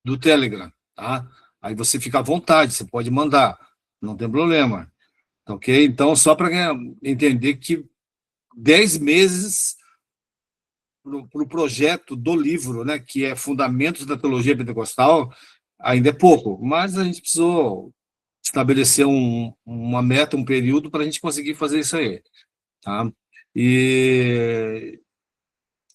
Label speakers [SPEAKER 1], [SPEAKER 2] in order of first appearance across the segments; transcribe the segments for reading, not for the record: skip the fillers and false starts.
[SPEAKER 1] do Telegram, tá? Aí você fica à vontade, você pode mandar, não tem problema, tá ok? Então, só para entender que 10 meses para o projeto do livro, né, que é Fundamentos da Teologia Pentecostal, ainda é pouco, mas a gente precisou estabelecer uma meta, um período para a gente conseguir fazer isso aí, tá? E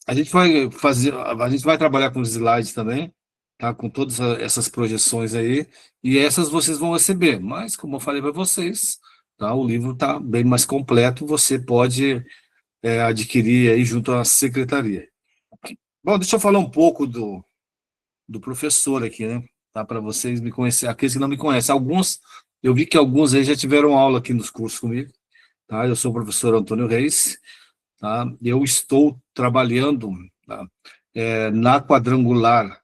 [SPEAKER 1] a gente vai trabalhar com os slides também, tá? Com todas essas projeções aí, e essas vocês vão receber, mas como eu falei para vocês, tá? O livro está bem mais completo, você pode adquirir aí junto à secretaria. Bom, deixa eu falar um pouco do professor aqui, né? Tá? Para vocês me conhecerem, aqueles que não me conhecem. Alguns, eu vi que alguns aí já tiveram aula aqui nos cursos comigo, tá? Eu sou o professor Antônio Reis, tá? Eu estou trabalhando, tá? Na Quadrangular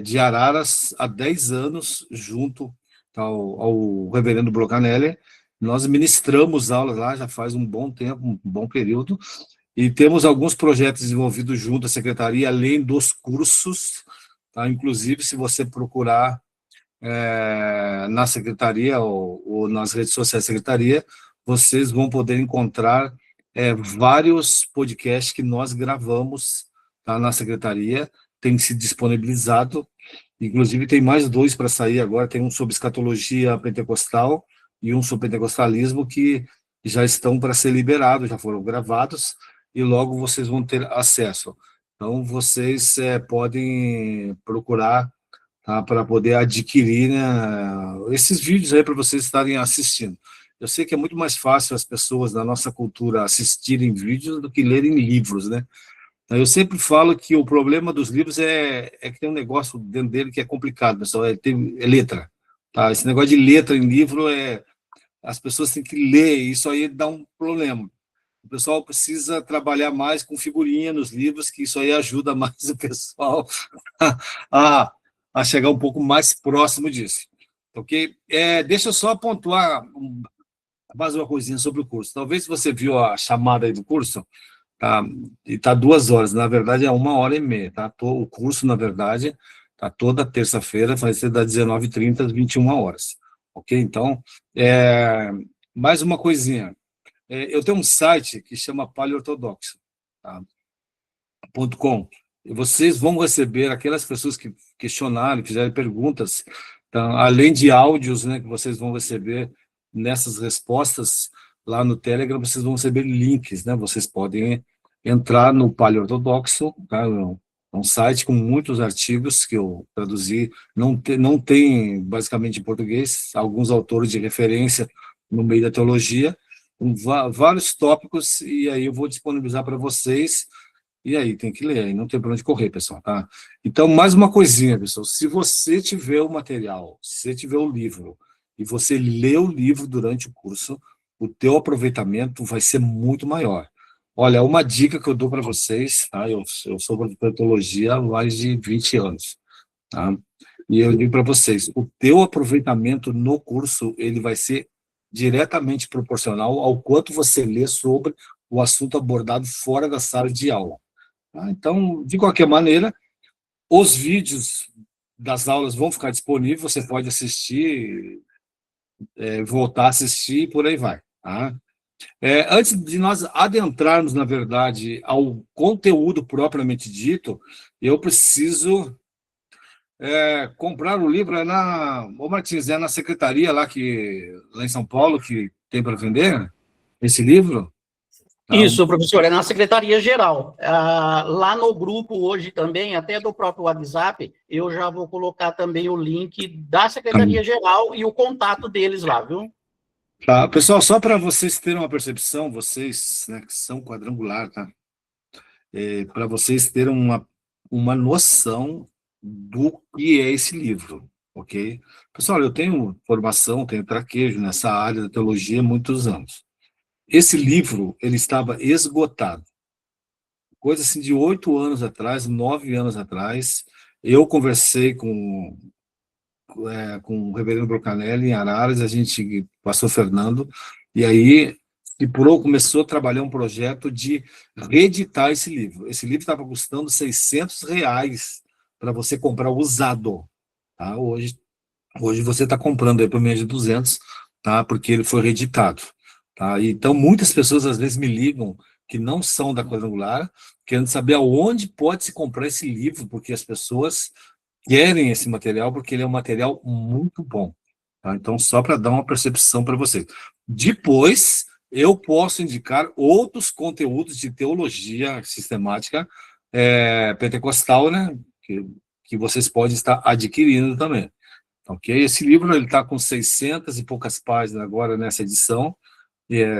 [SPEAKER 1] de Araras há 10 anos, junto ao reverendo Blocanelli. Nós ministramos aulas lá já faz um bom tempo, um bom período, e temos alguns projetos desenvolvidos junto à secretaria, além dos cursos, tá? Inclusive, se você procurar na secretaria ou nas redes sociais da secretaria, vocês vão poder encontrar vários podcasts que nós gravamos, tá, na secretaria, tem se disponibilizado, inclusive tem mais 2 para sair agora, tem um sobre escatologia pentecostal e um sobre pentecostalismo que já estão para ser liberados, já foram gravados, e logo vocês vão ter acesso. Então, vocês podem procurar, tá, para poder adquirir, né, esses vídeos aí para vocês estarem assistindo. Eu sei que é muito mais fácil as pessoas da nossa cultura assistirem vídeos do que lerem livros, né? Eu sempre falo que o problema dos livros é que tem um negócio dentro dele que é complicado, pessoal, é letra. Tá? Esse negócio de letra em livro, as pessoas têm que ler, e isso aí dá um problema. O pessoal precisa trabalhar mais com figurinha nos livros, que isso aí ajuda mais o pessoal a, a chegar um pouco mais próximo disso. Ok? Deixa eu só pontuar mais uma coisinha sobre o curso. Talvez você viu a chamada aí do curso, tá? E está 2 horas, na verdade é 1h30, tá? O curso, na verdade, tá toda terça-feira, vai ser das 19h30 às 21 horas. Ok? Então, mais uma coisinha. Eu tenho um site que chama paleortodoxo, tá? .com. E vocês vão receber aquelas pessoas que questionaram, fizeram perguntas, tá? Além de áudios, né, que vocês vão receber nessas respostas lá no Telegram, vocês vão receber links, né? Vocês podem entrar no Paleortodoxo, tá? É um site com muitos artigos que eu traduzi, não tem basicamente em português, alguns autores de referência no meio da teologia, com vários tópicos, e aí eu vou disponibilizar para vocês. E aí, tem que ler, aí não tem para onde correr, pessoal, tá? Então, mais uma coisinha, pessoal, se você tiver o material, se você tiver o livro, e você lê o livro durante o curso, o teu aproveitamento vai ser muito maior. Olha, uma dica que eu dou para vocês, tá? Eu sou professor de teologia há mais de 20 anos, tá? E eu digo para vocês, o teu aproveitamento no curso, ele vai ser diretamente proporcional ao quanto você lê sobre o assunto abordado fora da sala de aula. Então, de qualquer maneira, os vídeos das aulas vão ficar disponíveis, você pode assistir, voltar a assistir e por aí vai. Tá? Antes de nós adentrarmos, na verdade, ao conteúdo propriamente dito, eu preciso comprar o livro ô Martins, na secretaria lá em São Paulo, que tem para vender esse livro?
[SPEAKER 2] Isso, professor, é na Secretaria-Geral. Lá no grupo hoje também, até do próprio WhatsApp, eu já vou colocar também o link da Secretaria-Geral e o contato deles lá, viu?
[SPEAKER 1] Tá, pessoal, só para vocês terem uma percepção, vocês, né, que são quadrangular, tá? Para vocês terem uma noção do que é esse livro, ok? Pessoal, eu tenho formação, tenho traquejo nessa área da teologia há muitos anos. Esse livro, ele estava esgotado. Coisa assim de 8 anos atrás, 9 anos atrás, eu conversei com o reverendo Brocanelli em Araras, a gente, pastor Fernando, e aí começou a trabalhar um projeto de reeditar esse livro. Esse livro estava custando R$600 para você comprar usado, tá? Hoje você está comprando aí por menos de 200, tá? Porque ele foi reeditado, tá? Então, muitas pessoas às vezes me ligam que não são da Quadrangular, querendo saber aonde pode se comprar esse livro, porque as pessoas querem esse material, porque ele é um material muito bom, tá? Então, só para dar uma percepção para você. Depois, eu posso indicar outros conteúdos de teologia sistemática pentecostal, né? Que vocês podem estar adquirindo também. Ok? Esse livro ele está com 600 e poucas páginas agora nessa edição,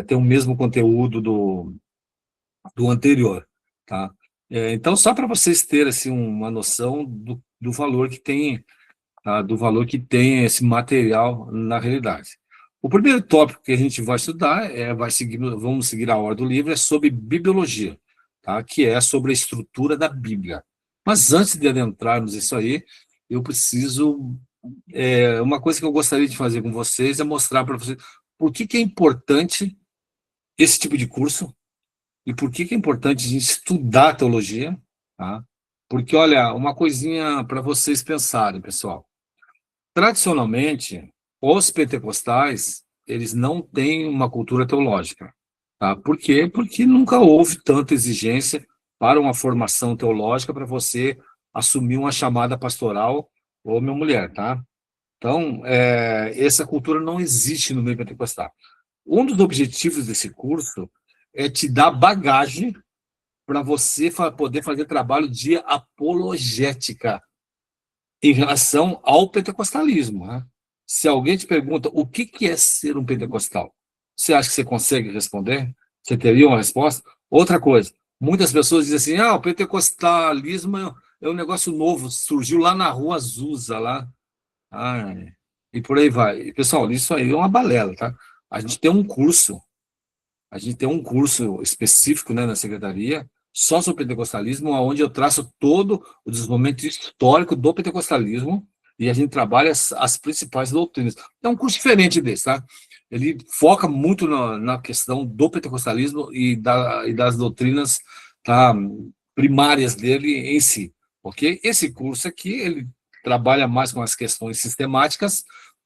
[SPEAKER 1] tem o mesmo conteúdo do anterior, tá? Então, só para vocês terem assim, uma noção do valor que tem, tá? Do valor que tem esse material na realidade. O primeiro tópico que a gente vai estudar, vamos seguir a ordem do livro, é sobre bibliologia, tá? Que é sobre a estrutura da Bíblia. Mas antes de adentrarmos isso aí, eu preciso uma coisa que eu gostaria de fazer com vocês é mostrar para vocês por que é importante esse tipo de curso e por que é importante a gente estudar teologia, tá? Porque, olha, uma coisinha para vocês pensarem, pessoal. Tradicionalmente, os pentecostais, eles não têm uma cultura teológica, tá? Por quê? Porque nunca houve tanta exigência para uma formação teológica para você assumir uma chamada pastoral ou minha mulher, tá? Então, essa cultura não existe no meio pentecostal. Um dos objetivos desse curso é te dar bagagem para você poder fazer trabalho de apologética em relação ao pentecostalismo, né? Se alguém te pergunta o que é ser um pentecostal, você acha que você consegue responder? Você teria uma resposta? Outra coisa, muitas pessoas dizem assim, o pentecostalismo é um negócio novo, surgiu lá na rua Azusa, lá. E por aí vai. E, pessoal, isso aí é uma balela, tá? A gente tem um curso, a gente tem um curso específico, né, na secretaria, só sobre pentecostalismo, onde eu traço todo o desenvolvimento histórico do pentecostalismo e a gente trabalha as principais doutrinas. É um curso diferente desse, tá? Ele foca muito na questão do pentecostalismo e das doutrinas, tá, primárias dele em si, ok? Esse curso aqui, ele trabalha mais com as questões sistemáticas,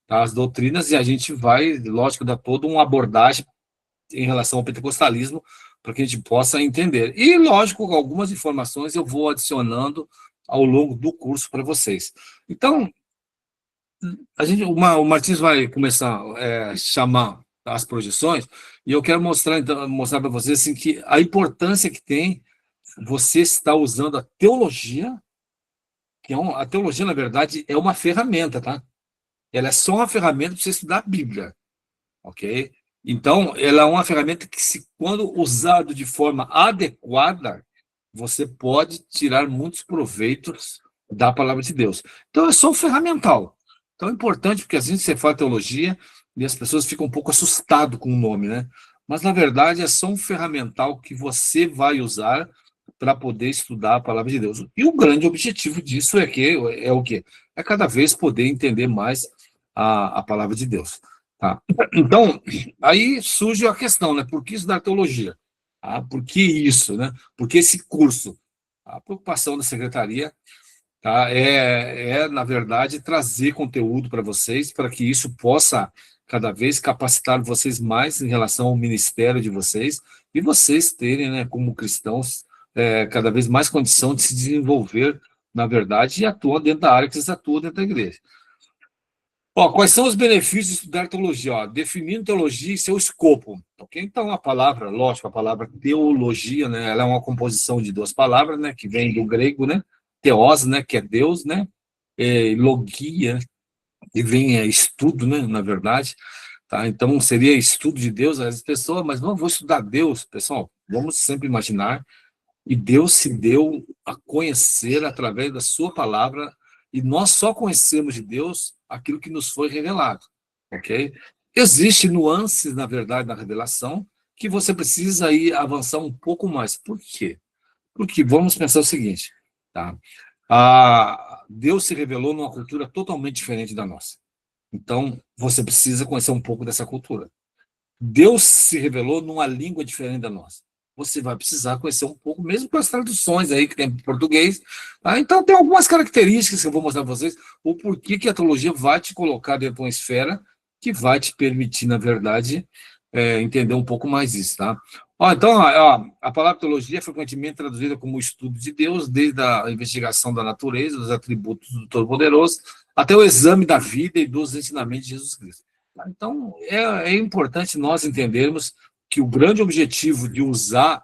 [SPEAKER 1] tá, as doutrinas, e a gente vai, lógico, dar toda uma abordagem em relação ao pentecostalismo, para que a gente possa entender. E, lógico, algumas informações eu vou adicionando ao longo do curso para vocês. Então, o Martins vai começar a chamar as projeções, e eu quero mostrar para vocês assim, que a importância que tem você estar usando a teologia, a teologia, na verdade, é uma ferramenta, tá? Ela é só uma ferramenta para você estudar a Bíblia, ok? Então, ela é uma ferramenta que, quando usado de forma adequada, você pode tirar muitos proveitos da palavra de Deus. Então, é só um ferramental. Então, é importante, porque às vezes você fala teologia e as pessoas ficam um pouco assustadas com o nome, né? Mas, na verdade, é só um ferramental que você vai usar para poder estudar a palavra de Deus. E o grande objetivo disso é o quê? É cada vez poder entender mais a palavra de Deus. Tá? Então, aí surge a questão, né? Por que estudar teologia? Por que isso, né? Por que esse curso? A preocupação da secretaria, tá, na verdade, trazer conteúdo para vocês, para que isso possa, cada vez, capacitar vocês mais em relação ao ministério de vocês, e vocês terem, né, como cristãos, cada vez mais condição de se desenvolver, na verdade, e atuar dentro da área que vocês atuam dentro da igreja. Quais são os benefícios de estudar teologia? Definindo teologia e seu escopo. Okay? Então, lógico, a palavra teologia, né, ela é uma composição de duas palavras, né, que vem do grego, né, teos, né, que é Deus, né, logia, que vem estudo, né, na verdade. Tá? Então, seria estudo de Deus. As pessoas, mas não vou estudar Deus, pessoal, vamos sempre imaginar, e Deus se deu a conhecer através da sua palavra, e nós só conhecemos de Deus aquilo que nos foi revelado, ok? Existem nuances, na verdade, na revelação, que você precisa ir avançar um pouco mais. Por quê? Porque vamos pensar o seguinte, tá? Deus se revelou numa cultura totalmente diferente da nossa. Então, você precisa conhecer um pouco dessa cultura. Deus se revelou numa língua diferente da nossa. você vai precisar conhecer um pouco, mesmo com as traduções aí que tem em português. Tá? Então, tem algumas características que eu vou mostrar para vocês, o porquê que a teologia vai te colocar dentro de uma esfera que vai te permitir, na verdade, entender um pouco mais isso. Tá? Então, a palavra teologia é frequentemente traduzida como o estudo de Deus, desde a investigação da natureza, dos atributos do Todo-Poderoso, até o exame da vida e dos ensinamentos de Jesus Cristo. Tá? Então, é importante nós entendermos que o grande objetivo de usar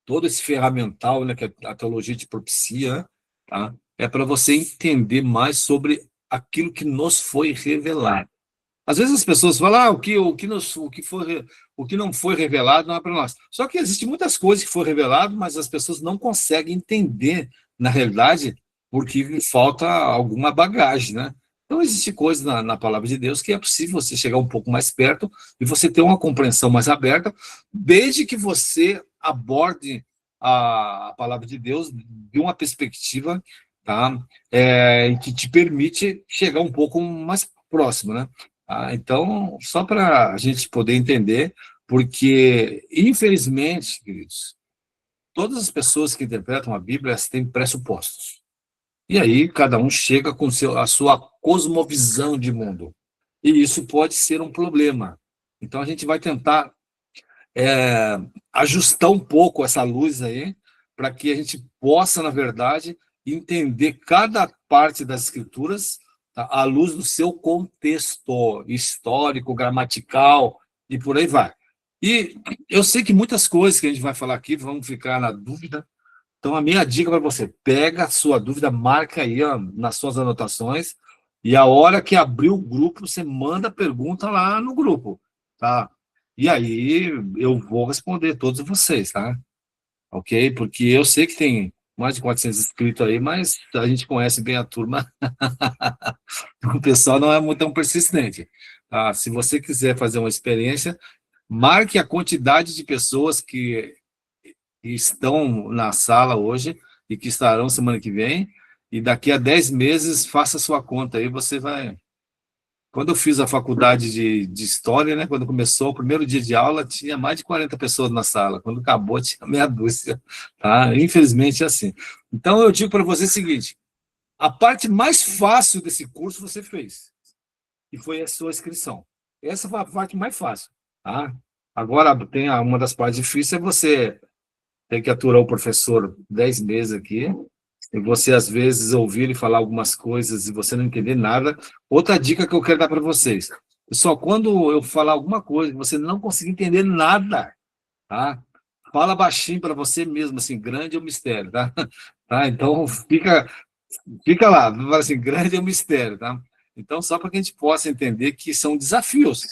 [SPEAKER 1] todo esse ferramental, né, que a teologia te propicia, tá, é para você entender mais sobre aquilo que nos foi revelado. Às vezes as pessoas falam, o que não foi revelado não é para nós. Só que existem muitas coisas que foram reveladas, mas as pessoas não conseguem entender, na realidade, porque falta alguma bagagem, né? Então, existe coisa na palavra de Deus que é possível você chegar um pouco mais perto e você ter uma compreensão mais aberta, desde que você aborde a palavra de Deus de uma perspectiva, tá? Que te permite chegar um pouco mais próximo, né? Então, só para a gente poder entender, porque, infelizmente, queridos, todas as pessoas que interpretam a Bíblia têm pressupostos. E aí, cada um chega com a sua cosmovisão de mundo. E isso pode ser um problema. Então, a gente vai tentar ajustar um pouco essa luz aí, para que a gente possa, na verdade, entender cada parte das Escrituras, tá, à luz do seu contexto histórico, gramatical, e por aí vai. E eu sei que muitas coisas que a gente vai falar aqui vão ficar na dúvida. Então, a minha dica para você, pega a sua dúvida, marca aí nas suas anotações, e a hora que abrir o grupo, você manda a pergunta lá no grupo, tá? E aí eu vou responder todos vocês, tá? Ok? Porque eu sei que tem mais de 400 inscritos aí, mas a gente conhece bem a turma. O pessoal não é muito tão persistente. Tá? Se você quiser fazer uma experiência, marque a quantidade de pessoas que estão na sala hoje e que estarão semana que vem, e daqui a 10 meses faça sua conta aí, você vai... Quando eu fiz a faculdade de História, né, quando começou o primeiro dia de aula, tinha mais de 40 pessoas na sala, quando acabou tinha meia dúzia, tá? Infelizmente é assim. Então eu digo para você o seguinte, a parte mais fácil desse curso você fez, e foi a sua inscrição. Essa foi a parte mais fácil, tá? Agora, tem uma das partes difíceis, é você tem que aturar o professor 10 meses aqui, e você, às vezes, ouvir ele falar algumas coisas e você não entender nada. Outra dica que eu quero dar para vocês. Pessoal, quando eu falar alguma coisa, você não conseguir entender nada, tá? Fala baixinho para você mesmo, assim, grande é o mistério, tá? Tá? Então, fica lá, fala assim, grande é o mistério, tá? Então, só para que a gente possa entender que são desafios.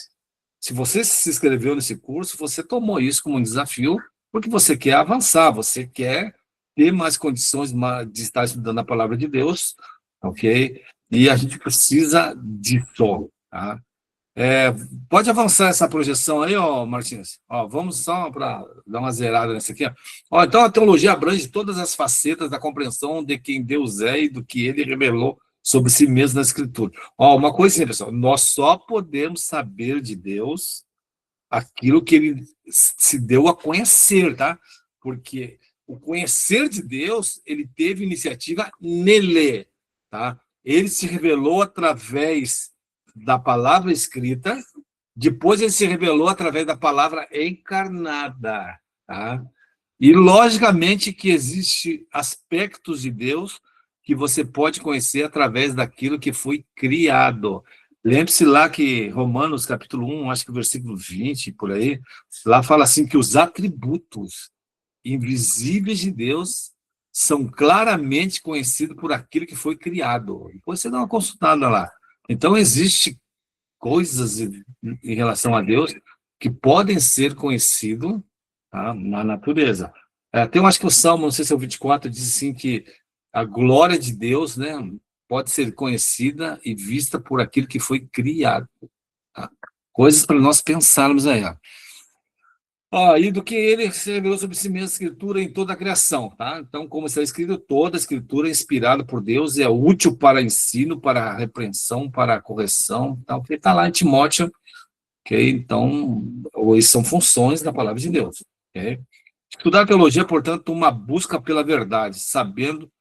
[SPEAKER 1] Se você se inscreveu nesse curso, você tomou isso como um desafio, porque você quer avançar, você quer ter mais condições de estar estudando a palavra de Deus, ok? E a gente precisa disso, tá? Pode avançar essa projeção aí, ó, Martins. Ó, vamos só para dar uma zerada nessa aqui. Ó, então, a teologia abrange todas as facetas da compreensão de quem Deus é e do que ele revelou sobre si mesmo na Escritura. Ó, uma coisa assim, pessoal, nós só podemos saber de Deus aquilo que ele se deu a conhecer, tá? Porque o conhecer de Deus, ele teve iniciativa nele, tá? Ele se revelou através da palavra escrita, depois ele se revelou através da palavra encarnada, tá? E, logicamente, que existe aspectos de Deus que você pode conhecer através daquilo que foi criado. Lembre-se lá que Romanos, capítulo 1, acho que o versículo 20, por aí, lá fala assim que os atributos invisíveis de Deus são claramente conhecidos por aquilo que foi criado. Depois você dá uma consultada lá. Então, existe coisas em relação a Deus que podem ser conhecidas, tá, na natureza. Tem, acho que o Salmo, não sei se é o 24, diz assim que a glória de Deus, né, pode ser conhecida e vista por aquilo que foi criado. Tá? Coisas para nós pensarmos aí. E do que ele se revelou sobre si mesmo, a Escritura em toda a criação. Tá? Então, como está escrito, toda a Escritura é inspirada por Deus e é útil para ensino, para repreensão, para correção. Tá? Porque está lá em Timóteo, okay? Então, são funções da palavra de Deus. ok? Estudar teologia, portanto, uma busca pela verdade, sabendo,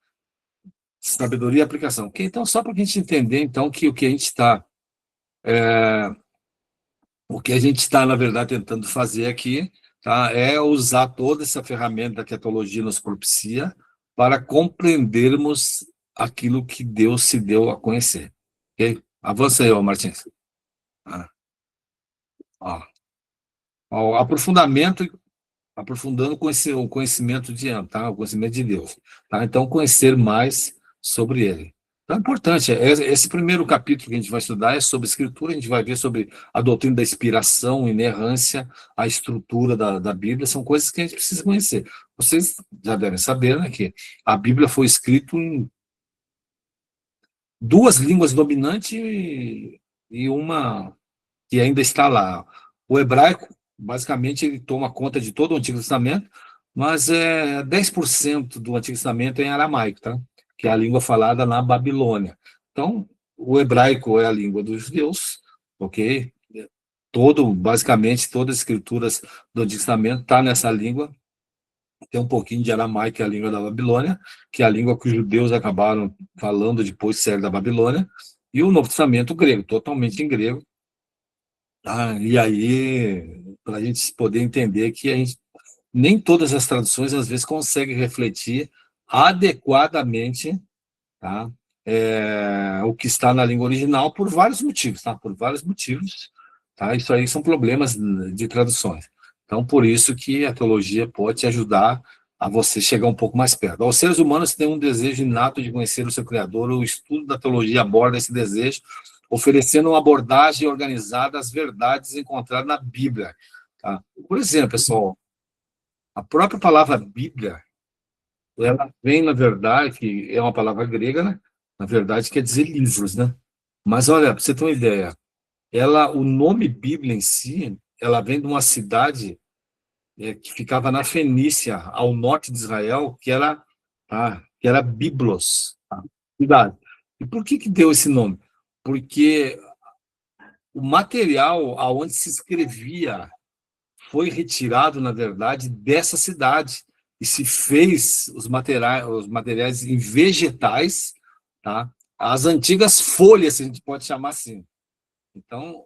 [SPEAKER 1] sabedoria e aplicação. Ok? Então, só para a gente entender, então, que o que a gente está, na verdade, tentando fazer aqui, tá, é usar toda essa ferramenta que a teologia nos propicia para compreendermos aquilo que Deus se deu a conhecer. Ok? Avança aí, ó, Martins. Ah, ó. Ó, aprofundando o conhecimento tá? O conhecimento de Deus. Tá? Então, conhecer mais sobre ele. Então, é importante. Esse primeiro capítulo que a gente vai estudar é sobre escritura, a gente vai ver sobre a doutrina da inspiração, inerrância, a estrutura da Bíblia, são coisas que a gente precisa conhecer. Vocês já devem saber, né, que a Bíblia foi escrita em duas línguas dominantes e uma que ainda está lá. O hebraico, basicamente, ele toma conta de todo o Antigo Testamento, mas 10% do Antigo Testamento é em aramaico, tá? Que é a língua falada na Babilônia. Então, o hebraico é a língua dos judeus, ok? Basicamente, todas as escrituras do Antigo Testamento estão nessa língua. Tem um pouquinho de aramaico, que é a língua da Babilônia, que é a língua que os judeus acabaram falando depois de sair da Babilônia, e o Novo Testamento grego, totalmente em grego. E aí, para a gente poder entender que nem todas as traduções, às vezes, conseguem refletir adequadamente, tá? O que está na língua original por vários motivos, tá? Por vários motivos, tá? Isso aí são problemas de traduções. Então, por isso que a teologia pode te ajudar a você chegar um pouco mais perto. Os seres humanos têm um desejo inato de conhecer o seu Criador, o estudo da teologia aborda esse desejo, oferecendo uma abordagem organizada às verdades encontradas na Bíblia. Tá? Por exemplo, pessoal, a própria palavra Bíblia, ela vem, na verdade, que é uma palavra grega, né? Na verdade, quer dizer livros, né? Mas, olha, para você ter uma ideia, o nome Bíblia em si, ela vem de uma cidade que ficava na Fenícia, ao norte de Israel, que era Biblos. Tá? Cuidado. E por que deu esse nome? Porque o material aonde se escrevia foi retirado, na verdade, dessa cidade e se fez os materiais em vegetais, tá? As antigas folhas, a gente pode chamar assim. Então,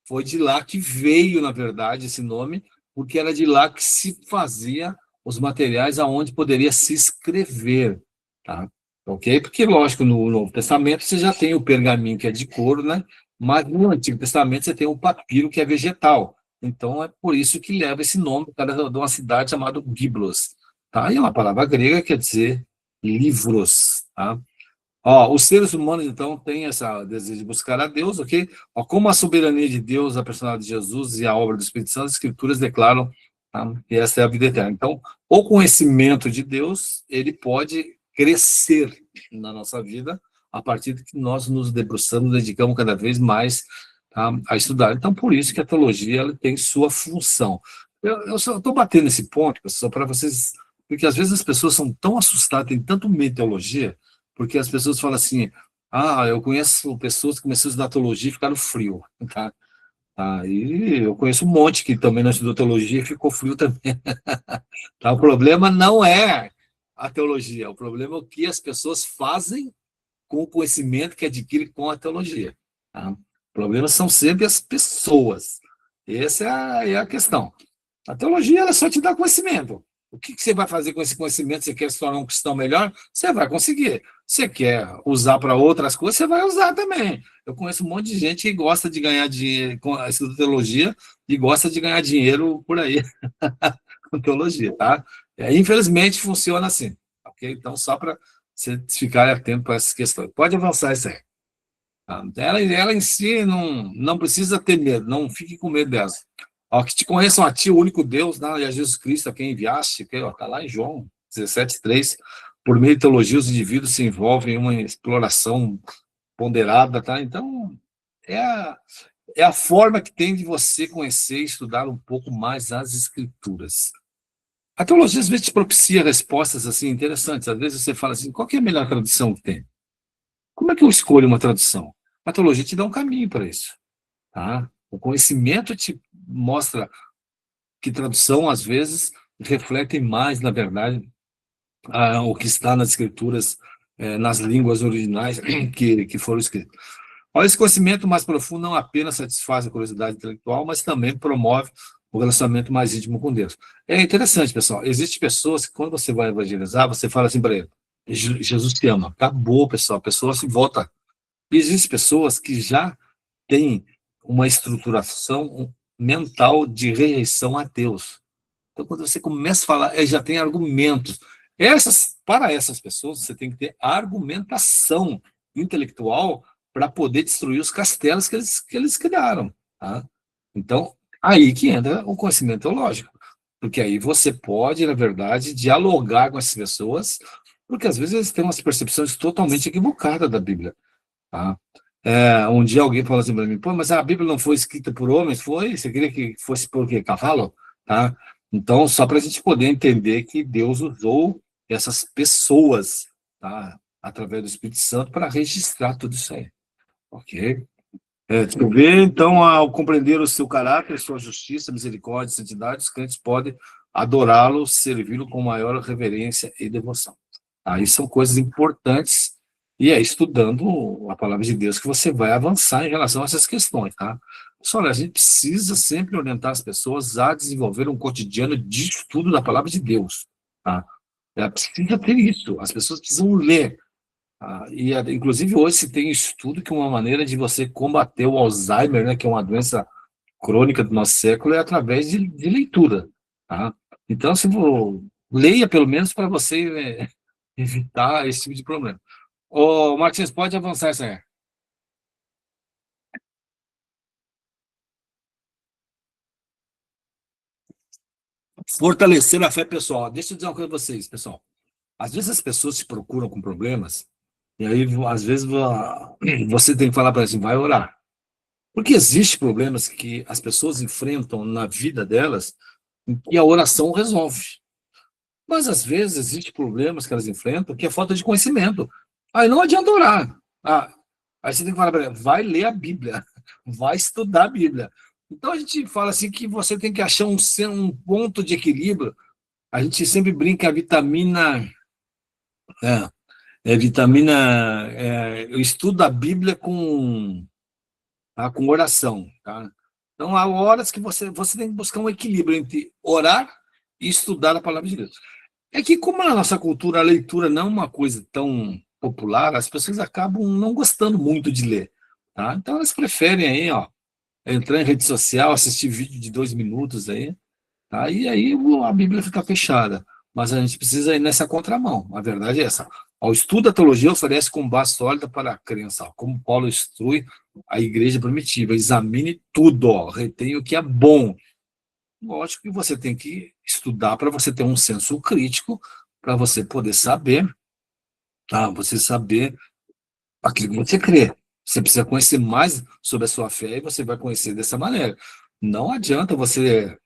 [SPEAKER 1] foi de lá que veio, na verdade, esse nome, porque era de lá que se fazia os materiais aonde poderia se escrever, tá? Ok? Porque, lógico, no Novo Testamento você já tem o pergaminho, que é de couro, né? Mas no Antigo Testamento você tem o papiro, que é vegetal. Então, é por isso que leva esse nome de uma cidade chamada Biblos, tá? E é uma palavra grega, quer dizer livros, tá? Os seres humanos, então, têm esse desejo de buscar a Deus, ok? Como a soberania de Deus, a personalidade de Jesus e a obra do Espírito Santo, as Escrituras declaram, tá, que essa é a vida eterna. Então, o conhecimento de Deus, ele pode crescer na nossa vida a partir de que nós nos debruçamos, dedicamos cada vez mais, tá, a estudar. Então, por isso que a teologia ela tem sua função. Eu só estou batendo nesse ponto, pessoal, para vocês, porque às vezes as pessoas são tão assustadas, têm tanto medo de teologia, porque as pessoas falam assim, eu conheço pessoas que começaram a estudar teologia e ficaram frio, tá? E eu conheço um monte que também não estudou teologia e ficou frio também. Tá? O problema não é a teologia, o problema é o que as pessoas fazem com o conhecimento que adquirem com a teologia. Tá? O problema são sempre as pessoas. Essa é a questão. A teologia ela só te dá conhecimento. O que você vai fazer com esse conhecimento? Você quer se tornar um cristão melhor? Você vai conseguir. Você quer usar para outras coisas? Você vai usar também. Eu conheço um monte de gente que gosta de ganhar dinheiro com a teologia e gosta de ganhar dinheiro por aí com teologia, tá? Infelizmente funciona assim, ok? Então, só para você ficar atento para essas questões. Pode avançar isso aí. Tá? Ela em si não precisa ter medo, não fique com medo dela. Que te conheçam a ti, o único Deus, né, e a Jesus Cristo, a quem enviaste, que está lá em João 17:3, por meio de teologia, os indivíduos se envolvem em uma exploração ponderada, tá? Então, é a forma que tem de você conhecer e estudar um pouco mais as Escrituras. A teologia, às vezes, te propicia respostas assim interessantes. Às vezes você fala assim, qual que é a melhor tradução que tem? Como é que eu escolho uma tradução? A teologia te dá um caminho para isso. Tá? O conhecimento te mostra que tradução, às vezes, refletem mais, na verdade, o que está nas escrituras, nas línguas originais que foram escritas. Olha, esse conhecimento mais profundo não apenas satisfaz a curiosidade intelectual, mas também promove o relacionamento mais íntimo com Deus. É interessante, pessoal. Existem pessoas que, quando você vai evangelizar, você fala assim para ele: Jesus te ama. Acabou, pessoal. A pessoa se volta. E existem pessoas que já têm uma estruturação mental de rejeição a Deus. Então, quando você começa a falar, já tem argumentos. Para essas pessoas, você tem que ter argumentação intelectual para poder destruir os castelos que eles criaram. Tá? Então, aí que entra o conhecimento teológico. Porque aí você pode, na verdade, dialogar com essas pessoas, porque às vezes eles têm umas percepções totalmente equivocadas da Bíblia. Tá? Um dia alguém falou assim para mim: pô, mas a Bíblia não foi escrita por homens? Foi? Você queria que fosse por quê? Cavalo? Tá? Então, só para a gente poder entender que Deus usou essas pessoas, tá, através do Espírito Santo, para registrar tudo isso aí. Ok? Deixa eu ver. Então, ao compreender o seu caráter, sua justiça, misericórdia e santidade, os crentes podem adorá-lo, servi-lo com maior reverência e devoção. Aí são coisas importantes, e é estudando a palavra de Deus que você vai avançar em relação a essas questões, tá? Pessoal, a gente precisa sempre orientar as pessoas a desenvolver um cotidiano de estudo da palavra de Deus, tá? Ela precisa ter isso, as pessoas precisam ler. Inclusive, hoje se tem estudo que uma maneira de você combater o Alzheimer, né, que é uma doença crônica do nosso século, é através de leitura, tá? Então, leia pelo menos para você evitar esse tipo de problema. Ô, Martins, pode avançar essa aí. Fortalecer a fé pessoal. Deixa eu dizer uma coisa para vocês, pessoal. Às vezes as pessoas te procuram com problemas, e aí, às vezes, você tem que falar para eles assim: vai orar. Porque existem problemas que as pessoas enfrentam na vida delas e a oração resolve. Mas, às vezes, existem problemas que elas enfrentam que é falta de conhecimento. Aí não adianta orar. Aí você tem que falar para ela: vai ler a Bíblia, vai estudar a Bíblia. Então, a gente fala assim que você tem que achar um ponto de equilíbrio. A gente sempre brinca a vitamina... eu estudo a Bíblia com oração, tá? Então, há horas que você tem que buscar um equilíbrio entre orar e estudar a palavra de Deus. É que, como na nossa cultura a leitura não é uma coisa tão popular, as pessoas acabam não gostando muito de ler, tá? Então, elas preferem aí, ó, entrar em rede social, assistir vídeo de 2 minutos aí, tá? E aí a Bíblia fica fechada. Mas a gente precisa ir nessa contramão. A verdade é essa. O estudo da teologia oferece como base sólida para a crença, como Paulo instrui a igreja primitiva: examine tudo, ó, retenha o que é bom. Lógico que você tem que estudar para você ter um senso crítico, para você poder saber, tá? Você saber aquilo que você crê. Você precisa conhecer mais sobre a sua fé e você vai conhecer dessa maneira. Não adianta você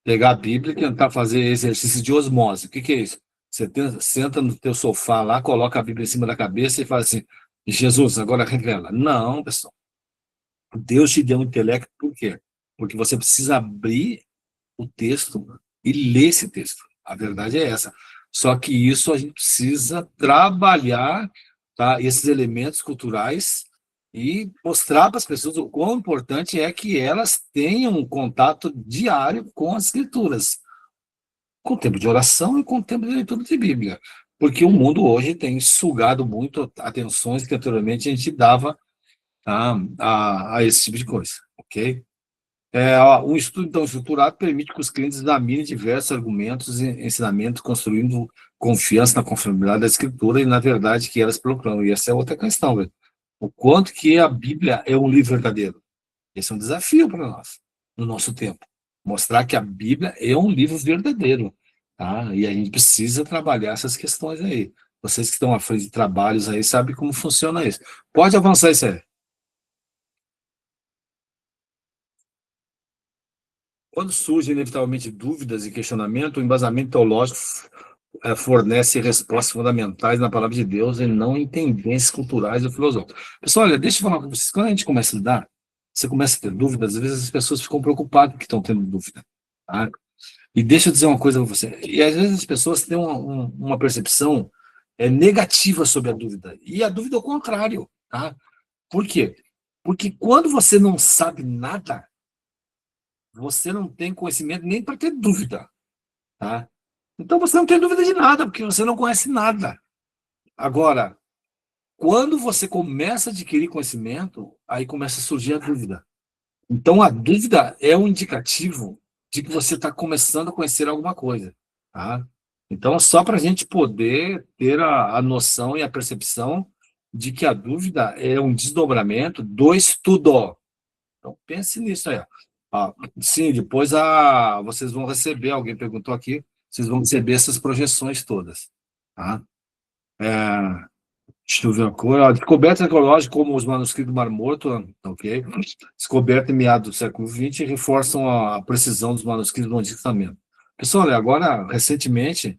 [SPEAKER 1] pegar a Bíblia e tentar fazer exercício de osmose. O que é isso? Você senta no teu sofá lá, coloca a Bíblia em cima da cabeça e fala assim: Jesus, agora revela. Não, pessoal. Deus te deu um intelecto, por quê? Porque você precisa abrir o texto e ler esse texto. A verdade é essa. Só que isso a gente precisa trabalhar, tá, esses elementos culturais e mostrar para as pessoas o quão importante é que elas tenham um contato diário com as escrituras, com o tempo de oração e com o tempo de leitura de Bíblia. Porque o mundo hoje tem sugado muito atenções que anteriormente a gente dava, tá, a esse tipo de coisa, ok? Um estudo, então, estruturado permite que os clientes examinem diversos argumentos e ensinamentos, construindo confiança na conformidade da escritura e na verdade que elas proclamam. E essa é outra questão, velho. O quanto que a Bíblia é um livro verdadeiro. Esse é um desafio para nós, no nosso tempo. Mostrar que a Bíblia é um livro verdadeiro, tá? E a gente precisa trabalhar essas questões aí. Vocês que estão à frente de trabalhos aí sabem como funciona isso. Pode avançar isso aí. Quando surgem inevitavelmente dúvidas e questionamento, o embasamento teológico fornece respostas fundamentais na palavra de Deus e não em tendências culturais ou filosóficas. Pessoal, olha, deixa eu falar com vocês. Quando a gente começa a lidar, você começa a ter dúvidas, às vezes as pessoas ficam preocupadas que estão tendo dúvida. Tá? E deixa eu dizer uma coisa para você. E às vezes as pessoas têm uma percepção negativa sobre a dúvida. E a dúvida é o contrário, tá? Por quê? Porque quando você não sabe nada, você não tem conhecimento nem para ter dúvida, tá? Então você não tem dúvida de nada, porque você não conhece nada. Agora, quando você começa a adquirir conhecimento, aí começa a surgir a dúvida. Então, a dúvida é um indicativo de que você está começando a conhecer alguma coisa, tá? Então, só para a gente poder ter a noção e a percepção de que a dúvida é um desdobramento do estudo. Então, pense nisso aí. Ó. Sim, depois vocês vão receber, alguém perguntou aqui, vocês vão receber essas projeções todas, tá? Deixa eu ver uma coisa. Ó, descoberta arqueológica como os manuscritos do Mar Morto, ok? Descoberta em meados do século XX reforçam a precisão dos manuscritos do Antigo Testamento. Pessoal, olha, agora, recentemente,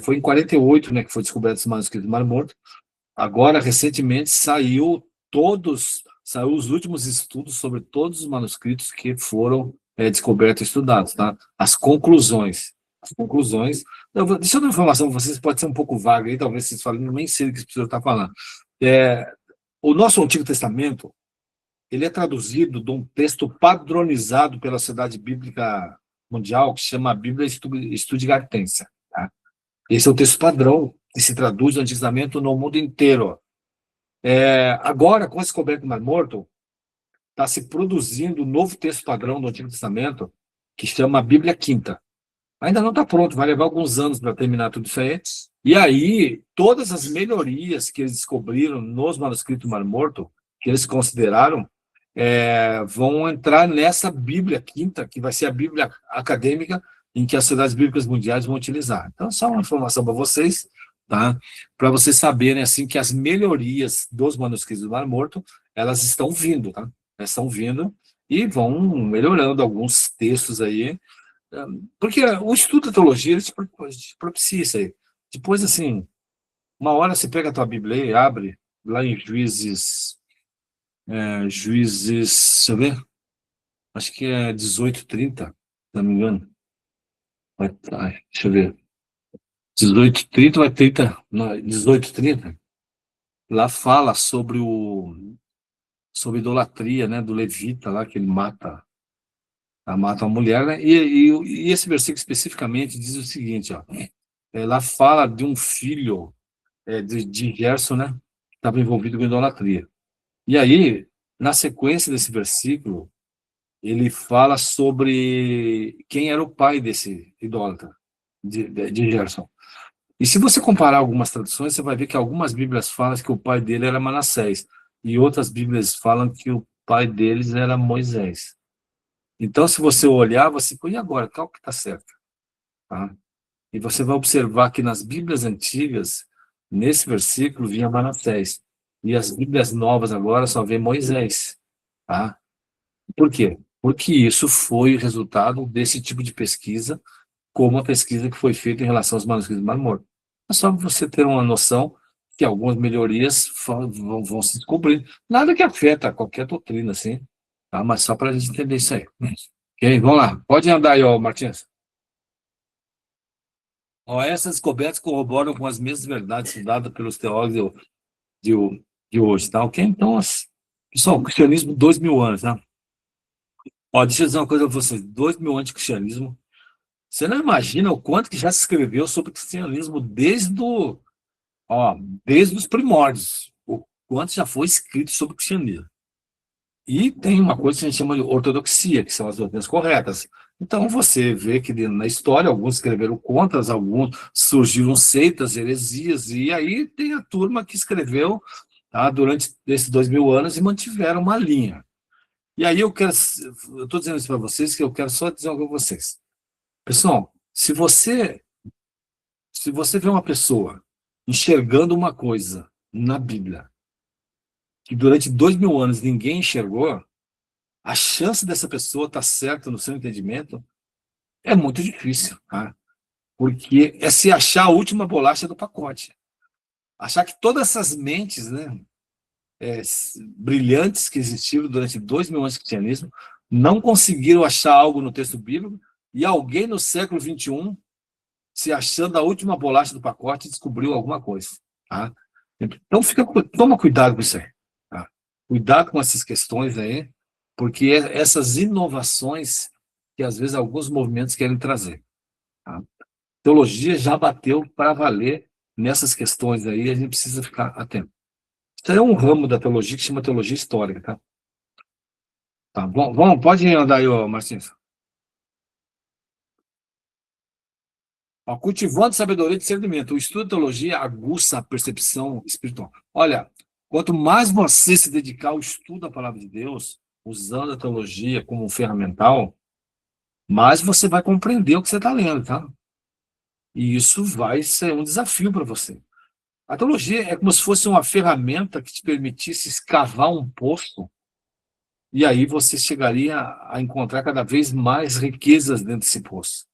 [SPEAKER 1] foi em 48, né, que foi descoberto esse manuscrito do Mar Morto. Agora, recentemente, saiu os últimos estudos sobre todos os manuscritos que foram descobertos e estudados, tá? As conclusões. As conclusões. Deixa eu dar uma informação para vocês, pode ser um pouco vaga aí, talvez vocês falem, nem sei o que esse professor está falando. O nosso Antigo Testamento, ele é traduzido de um texto padronizado pela Sociedade Bíblica Mundial, que se chama a Bíblia Stuttgartense, tá? Esse é o texto padrão que se traduz no Antigo Testamento no mundo inteiro. Agora, com a descoberta do Mar Morto, está se produzindo um novo texto padrão do Antigo Testamento, que chama a Bíblia Quinta. Ainda não está pronto, vai levar alguns anos para terminar tudo isso aí. E aí, todas as melhorias que eles descobriram nos manuscritos do Mar Morto, que eles consideraram, vão entrar nessa Bíblia Quinta, que vai ser a Bíblia acadêmica, em que as sociedades bíblicas mundiais vão utilizar. Então, só uma informação para vocês, tá? Para vocês saberem assim que as melhorias dos manuscritos do Mar Morto, elas estão vindo, tá? Elas estão vindo e vão melhorando alguns textos aí, porque o estudo da teologia ele te propicia isso aí. Depois, assim, uma hora você pega a tua Bíblia e abre lá em Juízes, deixa eu ver, acho que é 18:30, se não me engano. Deixa eu ver. 18:30 vai 30, não, 18:30. Lá fala sobre idolatria, né, do levita lá, que ele mata uma mulher, né? E esse versículo especificamente diz o seguinte, ó, lá fala de um filho de Gerson, né, que estava envolvido com idolatria. E aí, na sequência desse versículo, ele fala sobre quem era o pai desse idólatra, de Gerson. E se você comparar algumas traduções, você vai ver que algumas Bíblias falam que o pai dele era Manassés, e outras Bíblias falam que o pai deles era Moisés. Então, se você olhar, você põe agora, qual que está certo? Tá? E você vai observar que nas Bíblias antigas, nesse versículo, vinha Manassés. E as Bíblias novas agora só vê Moisés. Tá? Por quê? Porque isso foi resultado desse tipo de pesquisa, como a pesquisa que foi feita em relação aos manuscritos do Mar Morto. É só para você ter uma noção que algumas melhorias vão se descobrir. Nada que afeta qualquer doutrina, assim, tá? Mas só para a gente entender isso aí. Ok, vamos lá. Pode andar aí, ó, Martins. Ó, essas descobertas corroboram com as mesmas verdades dadas pelos teólogos de, de hoje, tá? Ok? Então, pessoal, o cristianismo, 2.000 anos, tá? Ó, deixa eu dizer uma coisa para vocês. 2.000 anos de cristianismo. Você não imagina o quanto que já se escreveu sobre cristianismo desde os primórdios. O quanto já foi escrito sobre cristianismo. E tem uma coisa que a gente chama de ortodoxia, que são as doutrinas corretas. Então, você vê que na história, alguns escreveram contra, alguns surgiram seitas, heresias, e aí tem a turma que escreveu, tá, durante esses 2.000 anos e mantiveram uma linha. E aí eu estou dizendo isso para vocês, que eu quero só dizer algo para vocês. Pessoal, se você vê uma pessoa enxergando uma coisa na Bíblia que durante 2.000 anos ninguém enxergou, a chance dessa pessoa estar certa no seu entendimento é muito difícil, tá? Porque é se achar a última bolacha do pacote. Achar que todas essas mentes, né, brilhantes que existiram durante 2.000 anos de cristianismo não conseguiram achar algo no texto bíblico, E alguém no século XXI, se achando a última bolacha do pacote, descobriu alguma coisa. Tá? Então, toma cuidado com isso aí. Tá? Cuidado com essas questões aí, porque essas inovações que, às vezes, alguns movimentos querem trazer. Tá? Teologia já bateu para valer nessas questões aí, a gente precisa ficar atento. Isso é um ramo da teologia que chama teologia histórica, tá? Tá bom, pode andar aí, ô Marcinho. Ó, cultivando sabedoria e discernimento. O estudo de teologia aguça a percepção espiritual. Olha, quanto mais você se dedicar ao estudo da palavra de Deus, usando a teologia como um ferramental, mais você vai compreender o que você está lendo, tá? E isso vai ser um desafio para você. A teologia é como se fosse uma ferramenta que te permitisse escavar um poço, e aí você chegaria a encontrar cada vez mais riquezas dentro desse poço.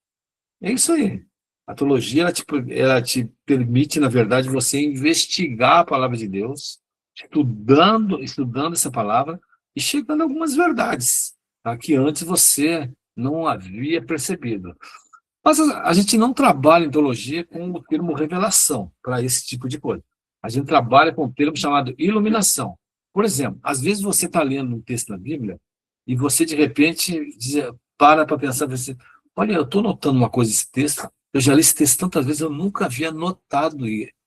[SPEAKER 1] É isso aí. A teologia, ela te permite, na verdade, você investigar a palavra de Deus, estudando essa palavra e chegando a algumas verdades, tá, que antes você não havia percebido. Mas a gente não trabalha em teologia com o termo revelação para esse tipo de coisa. A gente trabalha com o termo chamado iluminação. Por exemplo, às vezes você está lendo um texto da Bíblia e você, de repente, para pensar, você, olha, eu estou notando uma coisa nesse texto, eu já li esse texto tantas vezes, eu nunca havia notado